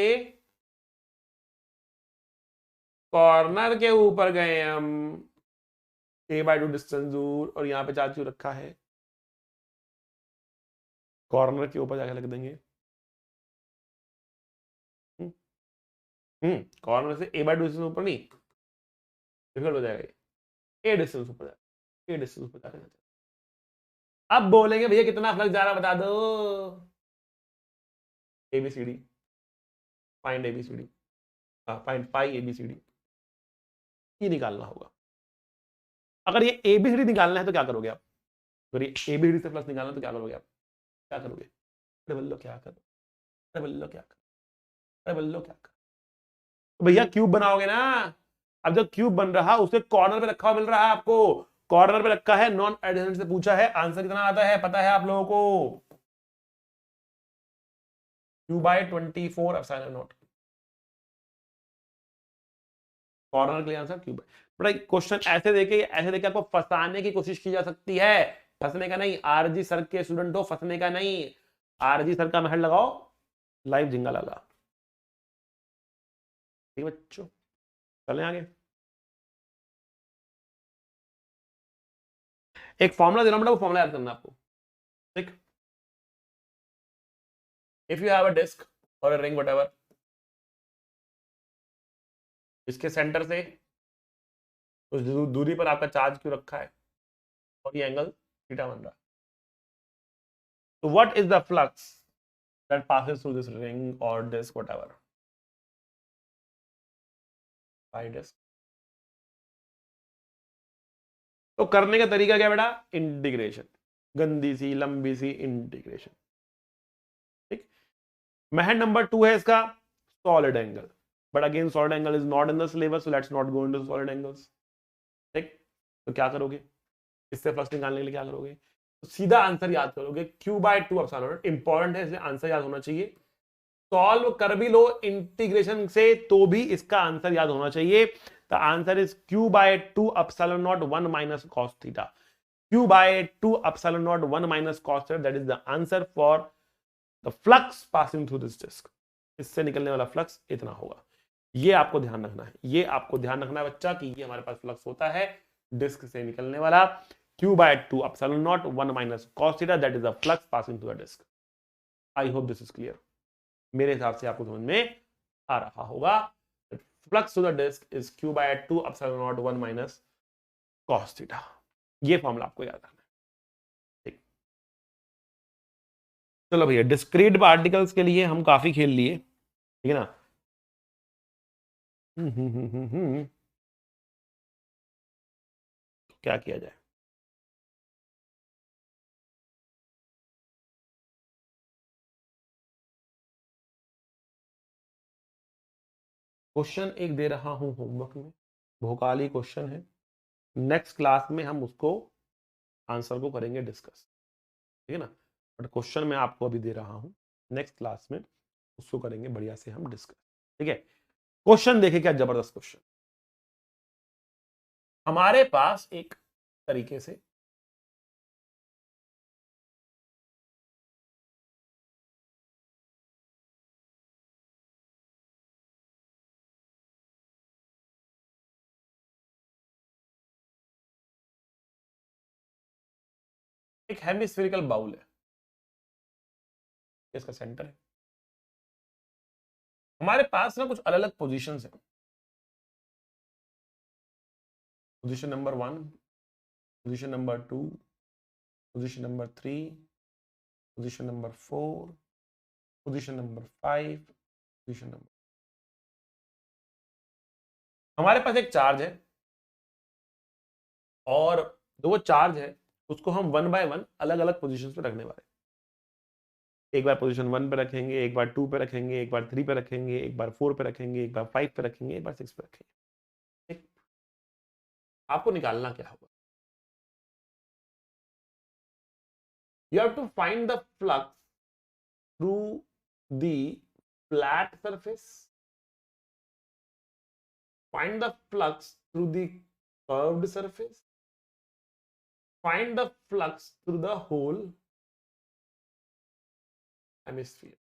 corner के ऊपर गए हम a/2 डिस्टेंस दूर, और यहां पे चार्ज क्यों रखा है, कॉर्नर के ऊपर जाके लग देंगे। कॉर्नर से a/2 डिस्टेंस ऊपर नहीं, डिफिकल्ट हो जाएगा, ए डिस्टेंस ऊपर जाएगा, ए डिस्टेंस ऊपर जाके। अब बोलेंगे भैया कितना फ्लक्स जा रहा बता दो, ABCD, फाइंड ABCD, फाइंड पाई ABCD, ये निकालना होगा। अगर ये ABCD निकालना है तो क्या करोगे आप, अगर ये ABCD से फ्लक्स निकालना है तो क्या करोगे आप, क्या करोगे, अरे बल्लो क्या करो, अरे बल्लो क्या करो, अरे बल्लो क्या करो, तो भैया क्यूब बनाओगे ना। अब जब क्यूब बन रहा उसे कॉर्नर पे रखा हुआ मिल रहा है आपको, कॉर्नर पे रखा है, नॉन एडजेसेंट से पूछा है, आंसर कितना आता है पता है आप लोगों को, Q/24 एप्सिलॉन नॉट, कॉर्नर के लिए आंसर क्यूब। बड़ा क्वेश्चन ऐसे देके आपको फंसाने की कोशिश की जा सकती है, फंसने का नहीं, आरजी सर के स्टूडेंट हो, फंसने का नहीं, आरजी सर का महल लगाओ, लाइव झिंगा लगा। ठीक है बच्चों, चलें आगे। एक फॉर्मूला देना, वो फॉर्मूला याद करना आपको, ठीक। If you have a disc और अ रिंग व्हाटएवर, इसके सेंटर से उस दूरी पर आपका चार्ज क्यों रखा है, और ये एंगल थीटा बन रहा है, तो what is the flux that passes through this ring or disk whatever, by disk। तो करने का तरीका क्या बेटा, इंटीग्रेशन, गंदी सी लंबी सी इंटीग्रेशन, ठीक। मेथड नंबर 2 है इसका solid angle, but again solid angle is not in the syllabus, so let's not go into solid angles, ठीक। तो क्या करोगे, इससे फ्लक्स निकालने के लिए क्या करोगे, तो सीधा आंसर याद करोगे, Q/2 एप्सिलॉन नॉट, इंपॉर्टेंट है, इसलिए आंसर याद होना चाहिए। सॉल्व कर भी लो इंटीग्रेशन से तो भी इसका आंसर याद होना चाहिए। The answer is Q/2 epsilon not 1 - cos theta. q by 2 epsilon naught 1 minus cos theta, that is the answer for the flux passing through this disk. इससे निकलने वाला फ्लक्स इतना होगा। ये आपको ध्यान रखना है, ये आपको ध्यान रखना है बच्चा कि ये हमारे पास फ्लक्स होता है डिस्क से निकलने वाला q by 2 epsilon naught 1 minus cos theta, that is the flux passing through the disk. I hope this is clear. मेरे हिसाब से आपको समझ में आ रहा होगा। Flux to the disk is q by 2 epsilon naught 1 minus cos theta. ये फॉर्मूला आपको याद रखना है। ठीक, चलो भैया, डिस्क्रीट पार्टिकल्स के लिए हम काफी खेल लिए, ठीक है ना। तो क्या किया जाए? क्वेश्चन एक दे रहा हूं होमवर्क में, भोकाली क्वेश्चन है। नेक्स्ट क्लास में हम उसको आंसर को करेंगे डिस्कस, ठीक है ना। बट क्वेश्चन मैं आपको अभी दे रहा हूं, नेक्स्ट क्लास में उसको करेंगे बढ़िया से हम डिस्कस, ठीक है। क्वेश्चन देखे क्या जबरदस्त क्वेश्चन। हमारे पास एक तरीके से एक हेमिस्फेरिकल बाउल है, इसका सेंटर है। हमारे पास ना कुछ अलग अलग पोजीशंस हैं। Position number 1, position number 2, position number 3, position number 4, position number 5, position number. हमारे पास एक चार्ज है और जो वो चार्ज है उसको हम 1 by 1 अलग अलग पोजीशन पे रखने वाले। एक बार पोजीशन 1 पे रखेंगे, एक बार 2 पे रखेंगे, एक बार 3 पे रखेंगे, एक बार 4 पे रखेंगे, एक बार 5 पे रखेंगे, एक बार 6 पे रखेंगे। ठीक? आपको निकालना क्या होगा? You have to find the flux through the flat surface, find the flux through the curved surface, find the flux through the whole hemisphere.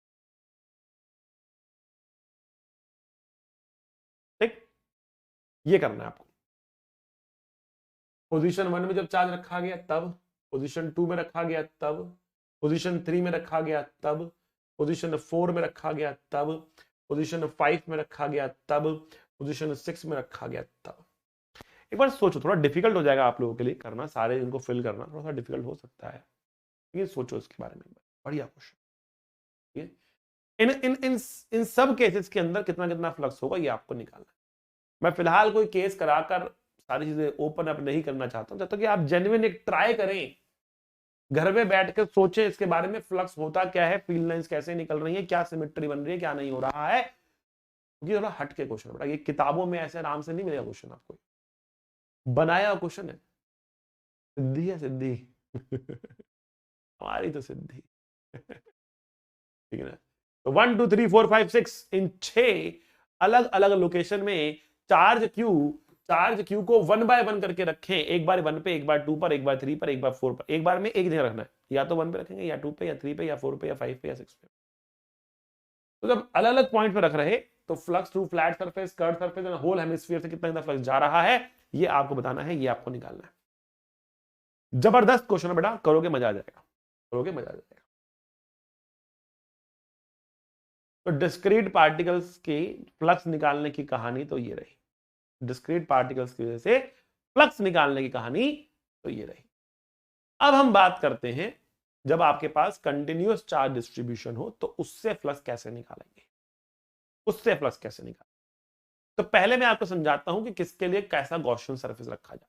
ठीक, ये करना है आपको। पोजीशन 1 में जब चार्ज रखा गया तब, पोजीशन 2 में रखा गया तब, पोजीशन 3 में रखा गया तब, पोजीशन 4 में रखा गया तब, पोजीशन 5 में रखा गया तब, पोजीशन 6 में रखा गया तब। एक बार सोचो, थोड़ा डिफिकल्ट हो जाएगा आप लोगों के लिए करना, सारे इनको फिल करना थोड़ा सा डिफिकल्ट हो सकता है, ये सोचो इसके बारे में। बढ़िया क्वेश्चन। ठीक है, इन इन इन इन सब केसेस के अंदर कितना कितना फ्लक्स होगा ये आपको निकालना है। मैं फिलहाल कोई केस कराकर सारी चीजें ओपन अप नहीं करना चाहता हूं, जब तक कि आप जेन्युइन एक ट्राई करें, घर में बैठ कर सोचे इसके बारे में, फ्लक्स होता क्या है, फील्ड लाइंस कैसे निकल रही है, क्या सिमेट्री बन रही है, क्या नहीं हो रहा है। क्योंकि थोड़ा हट के क्वेश्चन बेटा, ये किताबों में ऐसे आराम से नहीं मिलेगा क्वेश्चन, आपको बनाया क्वेश्चन है। सिद्धि है सिद्धि हमारी तो सिद्धि ठीक है ना। तो 1 2 3 4 5 6 इन 6 अलग अलग लोकेशन में चार्ज क्यू को 1 by 1 करके रखें। एक बार 1 पे, एक बार 2 पर, एक बार 3 पर, एक बार 4 पर। एक बार में एक जगह रखना है, या तो 1 पे रखेंगे, या 2 पे, या 3 पे, या 4 पे, या 5 पे, या 6 पे। तो जब अलग अलग पॉइंट पे रख रहे तो flux through flat surface, curve surface and whole hemisphere से कितना कितना फ्लक्स जा रहा है ये आपको बताना है, ये आपको निकालना है। जबरदस्त क्वेश्चन है बेटा, करोगे मजा आ जाएगा, करोगे मजा आ जाएगा। तो डिस्क्रीट पार्टिकल्स की फ्लक्स निकालने की कहानी तो ये रही, डिस्क्रीट पार्टिकल्स की वजह से फ्लक्स निकालने की कहानी तो ये रही। अब हम बात करते हैं जब आपके पास कंटिन्यूअस चार्ज डिस्ट्रीब्यूशन हो तो उससे फ्लक्स कैसे निकालेंगे, उससे फ्लक्स कैसे निकालेंगे। तो पहले मैं आपको समझाता हूं कि किसके लिए कैसा गॉसियन सरफेस रखा जाए।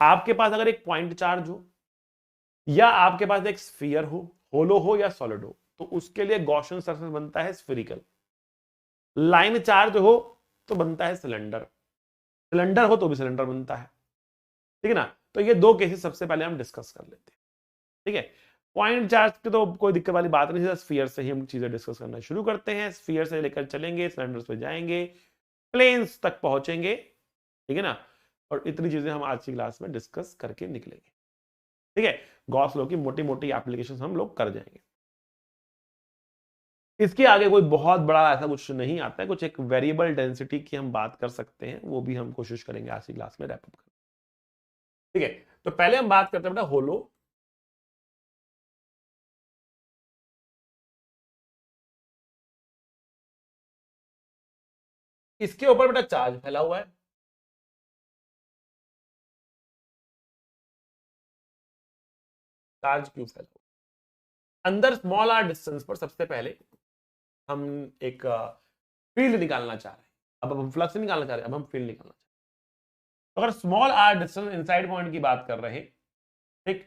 आपके पास अगर एक पॉइंट चार्ज हो, या आपके पास एक स्फीयर हो, होलो हो या सॉलिड हो, तो उसके लिए गॉसियन सरफेस बनता है स्फेरिकल। लाइन चार्ज हो तो बनता है सिलेंडर, सिलेंडर हो तो भी सिलेंडर बनता है, ठीक है ना। तो ये दो केसेस सबसे पहले हम डिस्कस कर लेते हैं, ठीक है। पॉइंट चार्ज की तो कोई दिक्कत वाली बात नहीं है, स्फीयर से ही हम चीजें डिस्कस करना शुरू करते हैं। स्फीयर से लेकर चलेंगे, सिलेंडर्स पे जाएंगे, प्लेन्स तक पहुंचेंगे, ठीक है ना। और इतनी चीजें हम आज की क्लास में डिस्कस करके निकलेंगे। ठीक है, गॉस लॉ की मोटी मोटी एप्लीकेशन हम लोग कर जाएंगे। इसके आगे कोई बहुत बड़ा ऐसा कुछ नहीं आता है, कुछ एक वेरिएबल डेंसिटी की हम बात कर सकते हैं, वो भी हम कोशिश करेंगे आज की क्लास में रैप अप करने। ठीक है, तो पहले हम बात करते हैं बेटा होलो। इसके ऊपर बेटा चार्ज फैला हुआ है, चार्ज क्यों फैला हुआ, अंदर स्मॉल आर डिस्टेंस पर सबसे पहले हम एक फील्ड निकालना चाह रहे हैं। अब हम फ्लक्स निकालना चाह रहे हैं, अब हम फील्ड निकालना चाह रहे हैं। तो अगर small r distance inside point की बात कर रहे हैं, ठीक,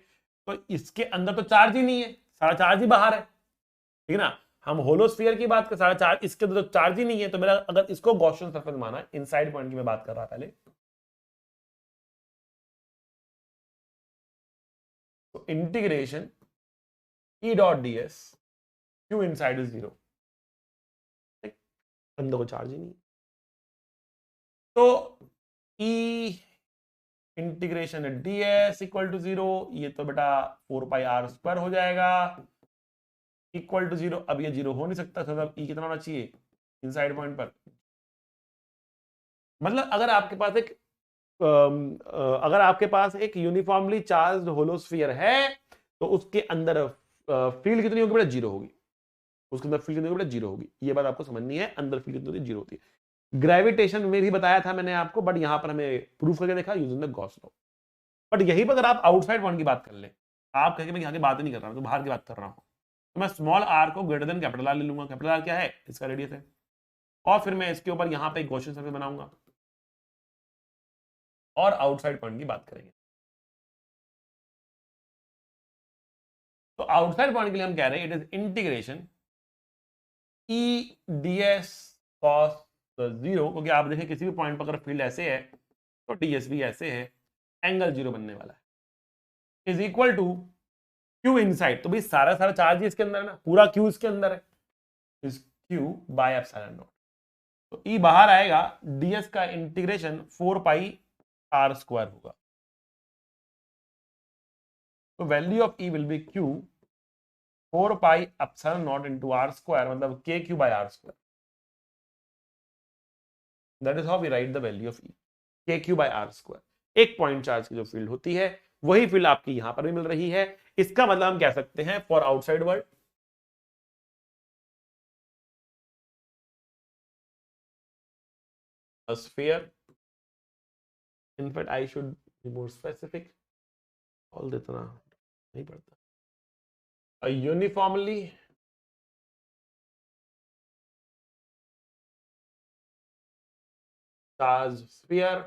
तो इसके अंदर तो चार्ज ही नहीं है, सारा चार्ज ही बाहर है, ठीक है ना। हम होलोस्फीयर की बात कर, सारा चार्ज इसके अंदर तो चार्ज ही नहीं है, तो मेरा अगर इसको गॉसियन सरफेस माना है, इनसाइड पॉइंट की मैं बात कर रहा पहले, तो integration E dot D S Q inside is 0, अंदर को चार्ज ही नहीं, तो E integration D S equal to 0, ये तो बेटा 4πr² हो जाएगा, इक्वल टू 0। अब ये 0 हो नहीं सकता, मतलब ई कितना होना चाहिए इनसाइड पॉइंट पर, मतलब अगर आपके पास एक यूनिफॉर्मली चार्ज्ड होलोस्फीयर है, तो उसके अंदर फील्ड कितनी होगी बेटा, 0 होगी, उसके अंदर फील्ड कितनी होगी बेटा, 0 होगी। ये बात आपको समझनी है, अंदर फील्ड कितनी होती है, 0 होती है। ग्रेविटेशन में भी बताया था मैंने आपको, बट यहां पर हमें प्रूफ करके देखा using the Gauss law. But यहीं पर अगर आप आउटसाइड पॉइंट की बात कर ले, आप कहेंगे मैं यहाँ की बात ही नहीं कर रहा हूँ, तो बाहर की बात कर रहा हूँ, तो मैं स्मॉल आर को ग्रेटर देन कैपिटल आर ले लूंगा। कैपिटल आर क्या है, इसका रेडियस है, और फिर मैं इसके ऊपर यहाँ पे एक गॉसियन सरफेस बनाऊंगा और आउटसाइड पॉइंट की बात करेंगे। तो आउटसाइड पॉइंट के लिए हम कह रहे हैं it is integration E D S cos 0, क्योंकि आप देखें किसी भी पॉइंट पर अगर फील्ड ऐसे है तो डीएस भी ऐसे है, एंगल 0 बनने वाला है, is equal to Q inside. तो भाई सारा सारा चार्ज ही इसके अंदर है ना, पूरा क्यू इसके अंदर है, is Q by epsilon naught. तो ई बाहर आएगा, डीएस का इंटीग्रेशन 4πr² होगा, तो value of E will be Q 4π epsilon naught into r², मतलब kq/r²। That is how we write the value of E, kq/r²। एक पॉइंट चार्ज की जो फील्ड होती है वही फील्ड आपकी यहां पर भी मिल रही है। इसका मतलब हम कह सकते हैं for outside world, a sphere, in fact I should be more specific, all इतना नहीं पड़ता, a uniformly charged sphere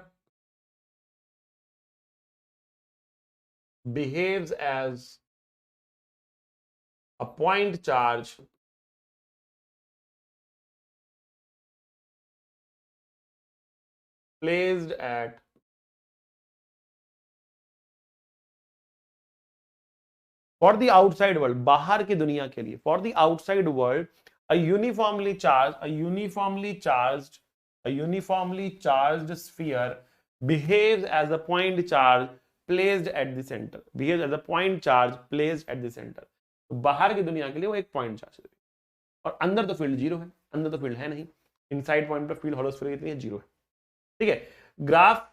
behaves as a point charge placed at for the outside world, बाहर की दुनिया के लिए, for the outside world a uniformly charged sphere behaves as a point charge placed at the center, behaves as a point charge placed at the center। तो बाहर की दुनिया के लिए वो एक पॉइंट चार्ज है, और अंदर तो फील्ड 0 है, अंदर तो फील्ड है नहीं, इनसाइड पॉइंट पर फील्ड होलोस्फीयर कितनी है, 0 है। ठीक है, ग्राफ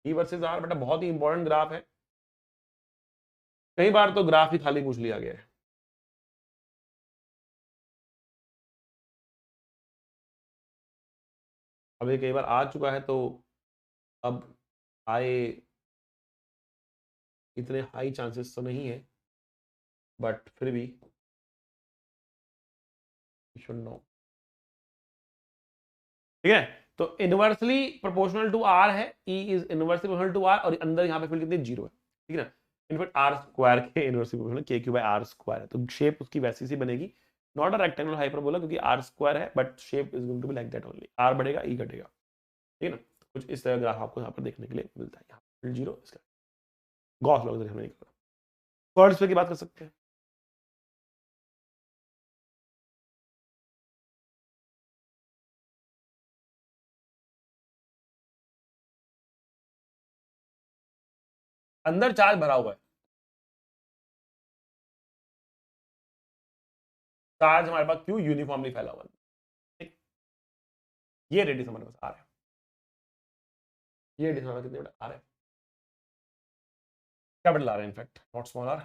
ई वर्सेस आर बेटा बहुत ही इंपॉर्टेंट ग्राफ है, कई बार तो ग्राफ ही खाली पूछ लिया गया है। अब ये कई बार आ चुका है, तो अब आए इतने हाई चांसेस तो नहीं है, बट फिर भी शुड नो। ठीक है, तो इनवर्सली प्रोपोर्शनल टू आर है, E is inversely proportional to r, और अंदर यहाँ पे फील्ड कितनी, 0 है, ठीक है ना। इनफैक्ट आर स्क्वायर के इनवर्सली प्रोपोर्शनल kq/r², है, तो शेप उसकी वैसी सी बनेगी, नॉट अ रेक्टेंगुलर हाइपरबोला, क्योंकि आर स्क्वायर है, but shape is going to be like that only, r बढ़ेगा ई घटेगा, ठीक है ना। कुछ इस तरह ग्राफ आपको यहाँ पर देखने के लिए मिलता है, यहाँ फील्ड 0, इसका गॉस लॉ हमने निकाला। कर्व्स पे की बात कर सकते हैं। अंदर चार्ज भरा हुआ है, चार्ज हमारे पास क्यों यूनिफॉर्मली फैला हुआ है, ठीक, ये रेडियस हमारे पास आ रहा है, ये रेडियस हमारे पास कितने आ रहा है, कैपिटल आ रहा है इनफैक्ट, नॉट स्मॉल आर।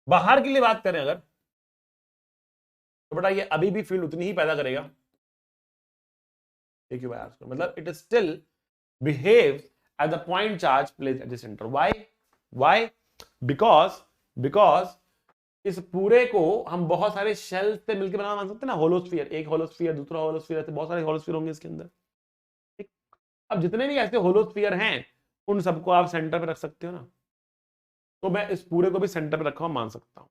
बाहर के लिए बात करें अगर, तो बेटा ये अभी भी फील्ड उतनी ही पैदा करेगा, एक मतलब it still behaves as a point charge placed at the centre. Why because इस पूरे को हम बहुत सारे शेल से मिलकर बना सकते हैं ना, होलोस्फीयर, एक होलोस्फीयर, दूसरा होलोस्फीयर, ऐसे बहुत सारे होलोस्फीयर होंगे इसके अंदर, ठीक। अब जितने भी ऐसे होलोस्फीयर हैं उन सबको आप सेंटर पे रख सकते हो ना, तो मैं इस पूरे को भी सेंटर पे रखा हुआ मान सकता हूं।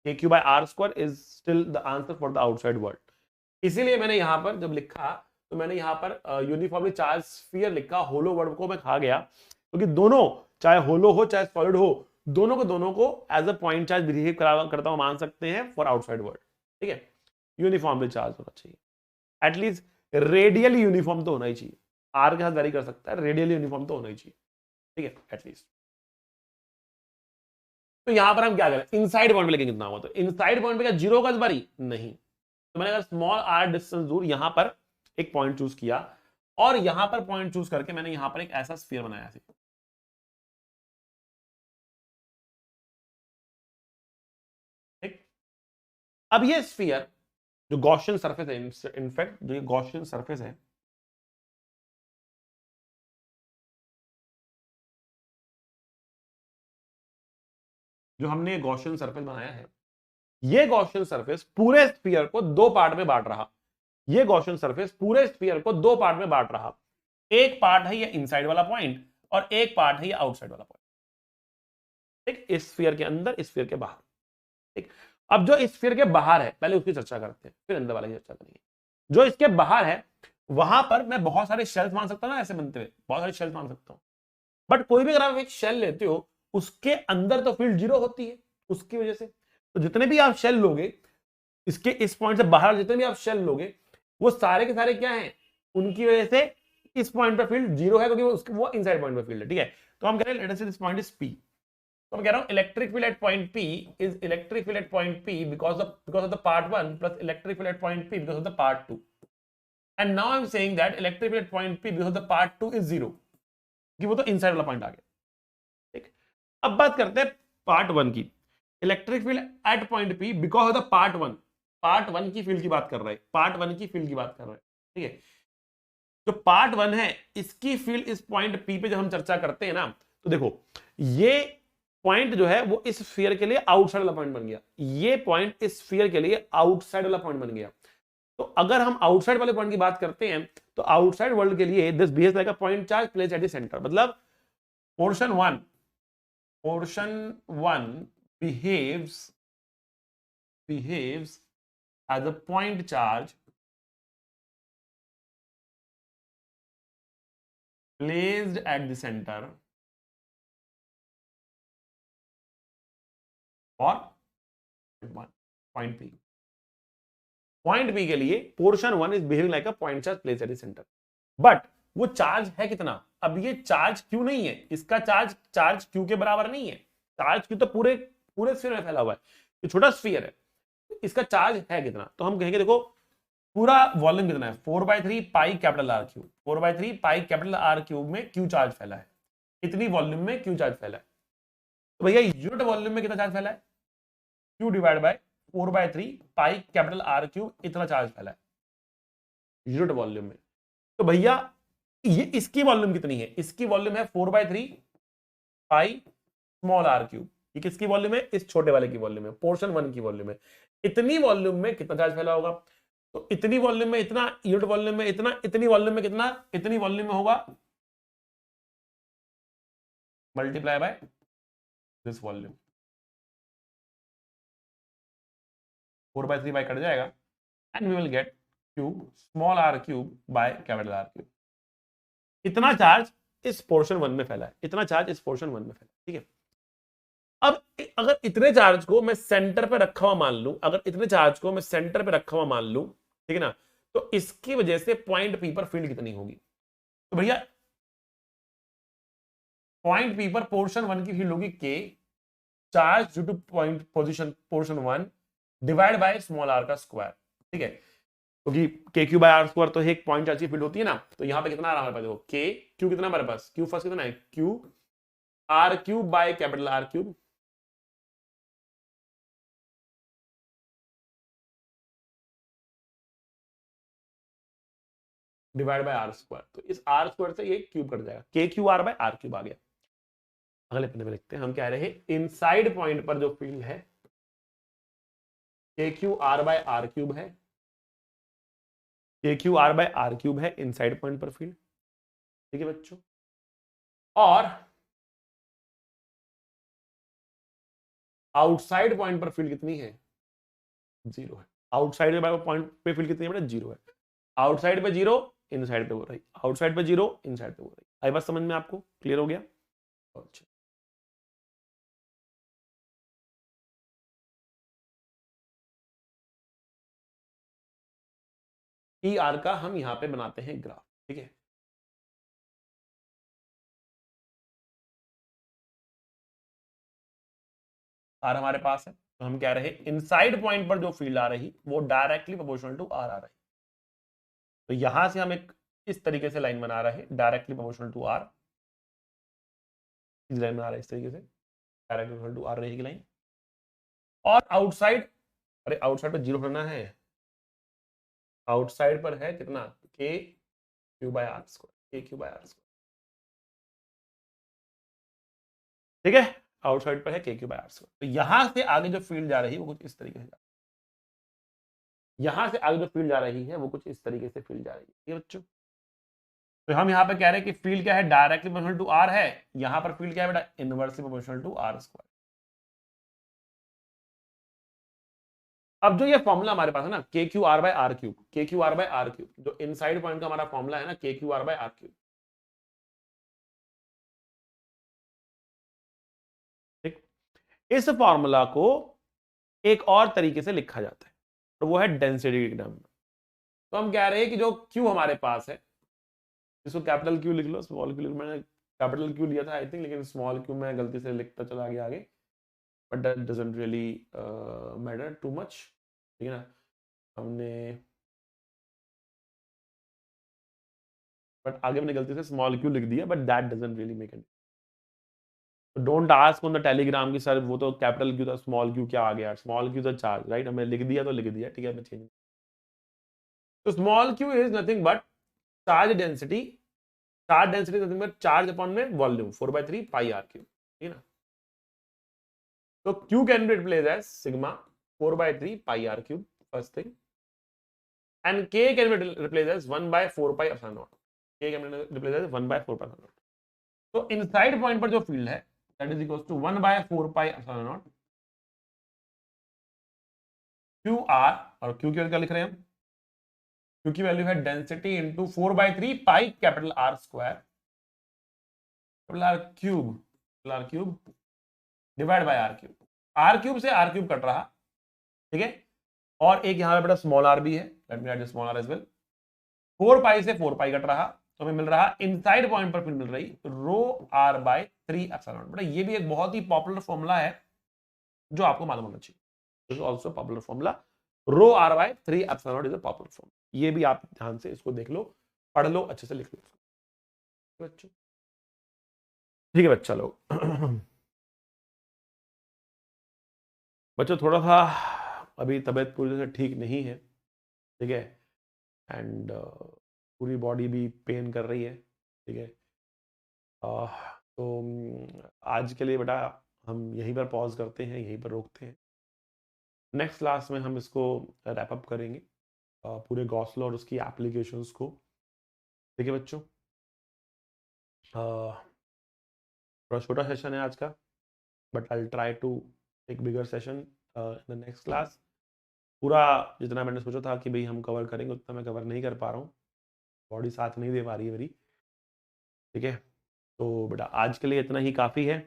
AQ/r² is still the answer for the outside world. इसीलिए मैंने यहां पर जब लिखा तो मैंने यहां पर यूनिफॉर्मली चार्ज स्फीयर लिखा, होलो वर्ड को मैं खा गया, क्योंकि दोनों चाहे होलो हो चाहे सॉलिड हो, दोनों को as a point charge behave करता हुआ मान सकते हैं फॉर आउटसाइड वर्ल्ड, ठीक है। यूनिफॉर्मली चार्ज होना चाहिए, एटलीस्ट रेडियली यूनिफॉर्म तो होना ही चाहिए, आर के साथ वेरी कर सकता है, रेडियली यूनिफॉर्म तो होना ही चाहिए, ठीक है, एटलीस्ट। तो यहां पर हम क्या करें, इनसाइड पॉइंट पे लेके कितना हुआ, तो इनसाइड पॉइंट पे क्या 0 का बारी नहीं, तो मैंने अगर स्मॉल आर डिस्टेंस दूर यहां पर एक पॉइंट चूज किया और यहां पर पॉइंट चूज करके मैंने यहां पर एक ऐसा स्फीयर बनाया, ठीक। अब ये स्फीयर जो गॉसियन सरफेस है, इनफैक्ट जो ये गॉसियन सरफेस है, जो हमने गॉसियन सरफेस बनाया है, ये गॉसियन सरफेस पूरे स्फीयर को दो पार्ट में बांट रहा, ये गॉसियन सरफेस पूरे स्फीयर को दो पार्ट में बांट रहा, एक पार्ट है ये इनसाइड वाला पॉइंट और एक पार्ट है ये आउटसाइड वाला पॉइंट, ठीक। इस स्फीयर के अंदर, इस स्फीयर के बाहर, ठीक। अब जो इस स्फीयर के बाहर है पहले उसकी चर्चा करते हैं, फिर अंदर वाले की चर्चा करेंगे। जो इसके बाहर है वहां पर मैं बहुत सारे शेल्स मान सकता हूं ना, ऐसे बनते हुए बहुत सारे शेल्स मान सकता हूं, बट कोई भी अगर आप एक शेल लेते हो उसके अंदर तो फील्ड 0 होती है उसकी वजह से, तो जितने भी आप शेल लोगे इसके इस पॉइंट से बाहर, जितने भी आप शेल लोगे वो सारे के सारे क्या हैं, उनकी वजह से इस पॉइंट पर फील्ड 0 है, क्योंकि वो इनसाइड पॉइंट पर फील्ड है, ठीक है। तो हम कह रहे हैं लेट अस से दिस पॉइंट इज P, तो मैं कह रहा हूं electric field at point P is electric field at point P because of the part 1 plus electric field at point P because of the part 2, and now I am saying that electric field at point P because of the part 2 is 0, कि वो तो इनसाइड वाला पॉइंट आ गया, ठीक। अब बात करते हैं पार्ट 1 की, electric field at point P because of the part 1 की फील्ड की बात कर रहे हैं, पार्ट 1 की फील्ड की बात कर रहे हैं, ठीक है। जो पार्ट 1 है इसकी फील्ड इस पॉइंट P पे जब हम चर्चा करते हैं ना, तो देखो ये पॉइंट जो है वो इस स्फीयर के लिए आउटसाइड वाला पॉइंट बन गया, ये पॉइंट इस स्फीयर के लिए आउटसाइड वाला पॉइंट बन गया। तो अगर हम आउटसाइड वाले पॉइंट की बात करते हैं तो आउटसाइड वर्ल्ड के लिए this behaves like a point charge placed at the centre, मतलब portion 1 behaves as a point charge placed at the center for point P. Point P के लिए portion 1 is behaving like a point charge placed at the centre, but वो चार्ज है कितना, अब ये चार्ज क्यों नहीं है, इसका चार्ज क्यू के बराबर नहीं है, चार्ज क्यू तो पूरे स्फीयर में फैला हुआ है, ये छोटा स्फीयर है, इसका चार्ज है कितना, तो हम कहेंगे देखो पूरा वॉल्यूम कितना है 4/3 pi capital R cube, 4/3 pi capital R cube में क्यू चार्ज फैला है, इतनी वॉल्यूम में क्यू चार्ज फैला है, तो भैया यूनिट वॉल्यूम में कितना चार्ज फैला है, Q divide by 4/3 pi capital R cube, इतना चार्ज फैला है यूनिट वॉल्यूम में। तो भैया ये इसकी वॉल्यूम कितनी है, इसकी वॉल्यूम है 4/3 पाई स्मॉल r क्यूब, ये किसकी वॉल्यूम है, इस छोटे वाले की वॉल्यूम है, पोर्शन 1 की वॉल्यूम है, इतनी वॉल्यूम में कितना चार्ज फैला होगा, तो इतनी वॉल्यूम में इतना, यूनिट वॉल्यूम में इतना, इतनी वॉल्यूम में कितना, इतनी वॉल्यूम में होगा multiply by this volume, 4/3 by cut जाएगा and we will get cube small r cube by capital R cube. इतना चार्ज इस पोर्शन 1 में फैला है, इतना चार्ज इस पोर्शन 1 में फैला है, ठीक है। अब अगर इतने चार्ज को मैं सेंटर पे रखा हुआ मान लूं, अगर इतने चार्ज को मैं सेंटर पे रखा हुआ मान लूं, ठीक है ना, तो इसकी वजह से पॉइंट P पर फील्ड कितनी होगी, तो भैया पॉइंट पी पर पोर्शन 1 की फील्ड होगी के, charge due to point position portion 1 divide by small r का स्क्वायर। ठीक है, क्योंकि के क्यू बाय आर स्क्वायर तो एक पॉइंट चार्ज की फील्ड होती है ना, तो यहाँ पे कितना आ रहा है हमारे पास, देखो के क्यू कितना हमारे पास, क्यू फर्स्ट कितना है, q r cube by capital r cube divide by r square. तो इस आर स्क्वायर से ये क्यूब कट जाएगा, K Q R by are cube आ गया। अगले पन्ने में लिखते हैं, हम कह रहे हैं इनसाइड पॉइंट पर जो फील्ड है k Q R by are cube है, k Q R by are cube है इनसाइड पॉइंट पर फील्ड। ठीक है बच्चों, और आउटसाइड पॉइंट पर फील्ड कितनी है, जीरो है। आउटसाइड पॉइंट पे फील्ड कितनी है बेटा, जीरो है। आउटसाइड पे जीरो, इनसाइड पे हो रही, आउटसाइड पे जीरो, इनसाइड पे हो रही। आई बात समझ में आपको, क्लियर हो गया। अच्छा, ई आर का हम यहां पे बनाते हैं ग्राफ। ठीक है, आर हमारे पास है, तो हम कह रहे हैं इनसाइड पॉइंट पर जो फील्ड आ रही वो डायरेक्टली प्रोपोर्शनल टू आर आ रही। तो यहां से हम एक इस तरीके से लाइन बना रहे हैं, डायरेक्टली प्रोपोर्शनल टू आर। इस लाइन बना रहे हैं इस तरीके से, डायरेक्टली प्रोपोर्शनल टू आर रहेगी लाइन। और आउटसाइड, अरे आउटसाइड पर जीरो करना है, आउटसाइड पर है कितना, के क्यू बाय आर स्क्वायर, के क्यू बाय आर स्क्वायर। ठीक है, आउटसाइड पर है k Q by r square. तो यहां से आगे जो फील्ड जा रही है वो कुछ इस तरीके से, यहां से आगे जो फील्ड जा रही है वो कुछ इस तरीके से फील्ड जा रही है। ये बच्चों, तो हम यहां पे कह रहे हैं कि फील्ड क्या है, डायरेक्टली प्रोपोर्शनल टू आर है। यहां पर फील्ड क्या है बेटा, inversely proportional to R square. अब जो ये फॉर्मूला हमारे पास है ना, K Q R by are cube, K Q R by are cube, जो इनसाइड पॉइंट का हमारा फॉर्मूला है ना, K Q R by are cube. ठीक, इस फॉर्मूला को एक और तरीके से लिखा जाता है, तो वो है डेंसिटी के टर्म में। तो हम कह रहे हैं कि जो क्यू हमारे पास है, इसको कैपिटल क्यू लिख लो, स्मॉल क्यू लिख, मैंने कैपिटल क्यू लिया था आई थिंक, लेकिन स्मॉल क्यू मैं गलती से लिखता चला गया आगे, but that doesn't really matter too much. ठीक है ना, हमने बट आगे मैंने गलती से स्मॉल क्यू लिख दिया, but that doesn't really make it. Don't ask on the Telegram की सर वो तो कैपिटल क्यू था, स्मॉल क्यू क्या आ गया, स्मॉल क्यू था चार्ज, राइट, हमें लिख दिया तो लिख दिया, ठीक है, मैं चेंज। तो small Q is nothing but charge density, charge density nothing but charge upon में वॉल्यूम 4/3 पाई आर क्यू। ठीक है ना, तो Q can be replace as sigma 4/3 pi R cube, first thing, and K can be replace as 1/4 pi epsilon naught, K can be replace as 1/4 pi epsilon naught. तो इनसाइड पॉइंट पर जो फील्ड है that is equal to 1/4 pi epsilon not Q R, और क्यू की क्या लिख रहे हैं हम, क्यू की वैल्यू है density into 4/3 pi capital r square, capital r cube divide by are cube. R cube से आर क्यूब कट रहा, ठीक है, और एक यहां पे बेटा स्मॉल आर भी है, let me write small r as well. 4 pi से 4 पाई कट रहा, तो हमें मिल रहा इनसाइड पॉइंट पर फिर मिल रही रो आर बाय 3 एप्सिलॉन। बेटा ये भी एक बहुत ही पॉपुलर फॉर्मूला है जो आपको मालूम होना चाहिए, this is also popular formula, rho r by 3 epsilon is a popular formula. ये भी आप ध्यान से इसको देख लो, पढ़ लो, अच्छे से लिख लो बच्चों। ठीक है बच्चा लोग बच्चों थोड़ा सा अभी तबीयत पूरी तरह से ठीक नहीं है, ठीक है, एंड पूरी बॉडी भी पेन कर रही है, ठीक है। तो आज के लिए बेटा हम यहीं पर पॉज करते हैं, यहीं पर रोकते हैं। नेक्स्ट क्लास में हम इसको रैप अप करेंगे, पूरे गॉस लॉ और उसकी एप्लीकेशंस को। ठीक है बच्चों, थोड़ा छोटा सेशन है आज का, but I try to take bigger session in the next class. पूरा जितना मैंने सोचा था कि भाई हम कवर करेंगे उतना मैं कवर नहीं कर पा रहा हूँ, बॉडी साथ नहीं दे पा रही है मेरी, ठीक है। तो बेटा आज के लिए इतना ही काफ़ी है,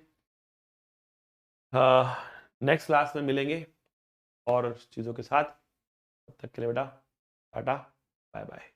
नेक्स्ट क्लास में मिलेंगे और चीज़ों के साथ। तब तक के लिए बेटा टाटा, बाय बाय।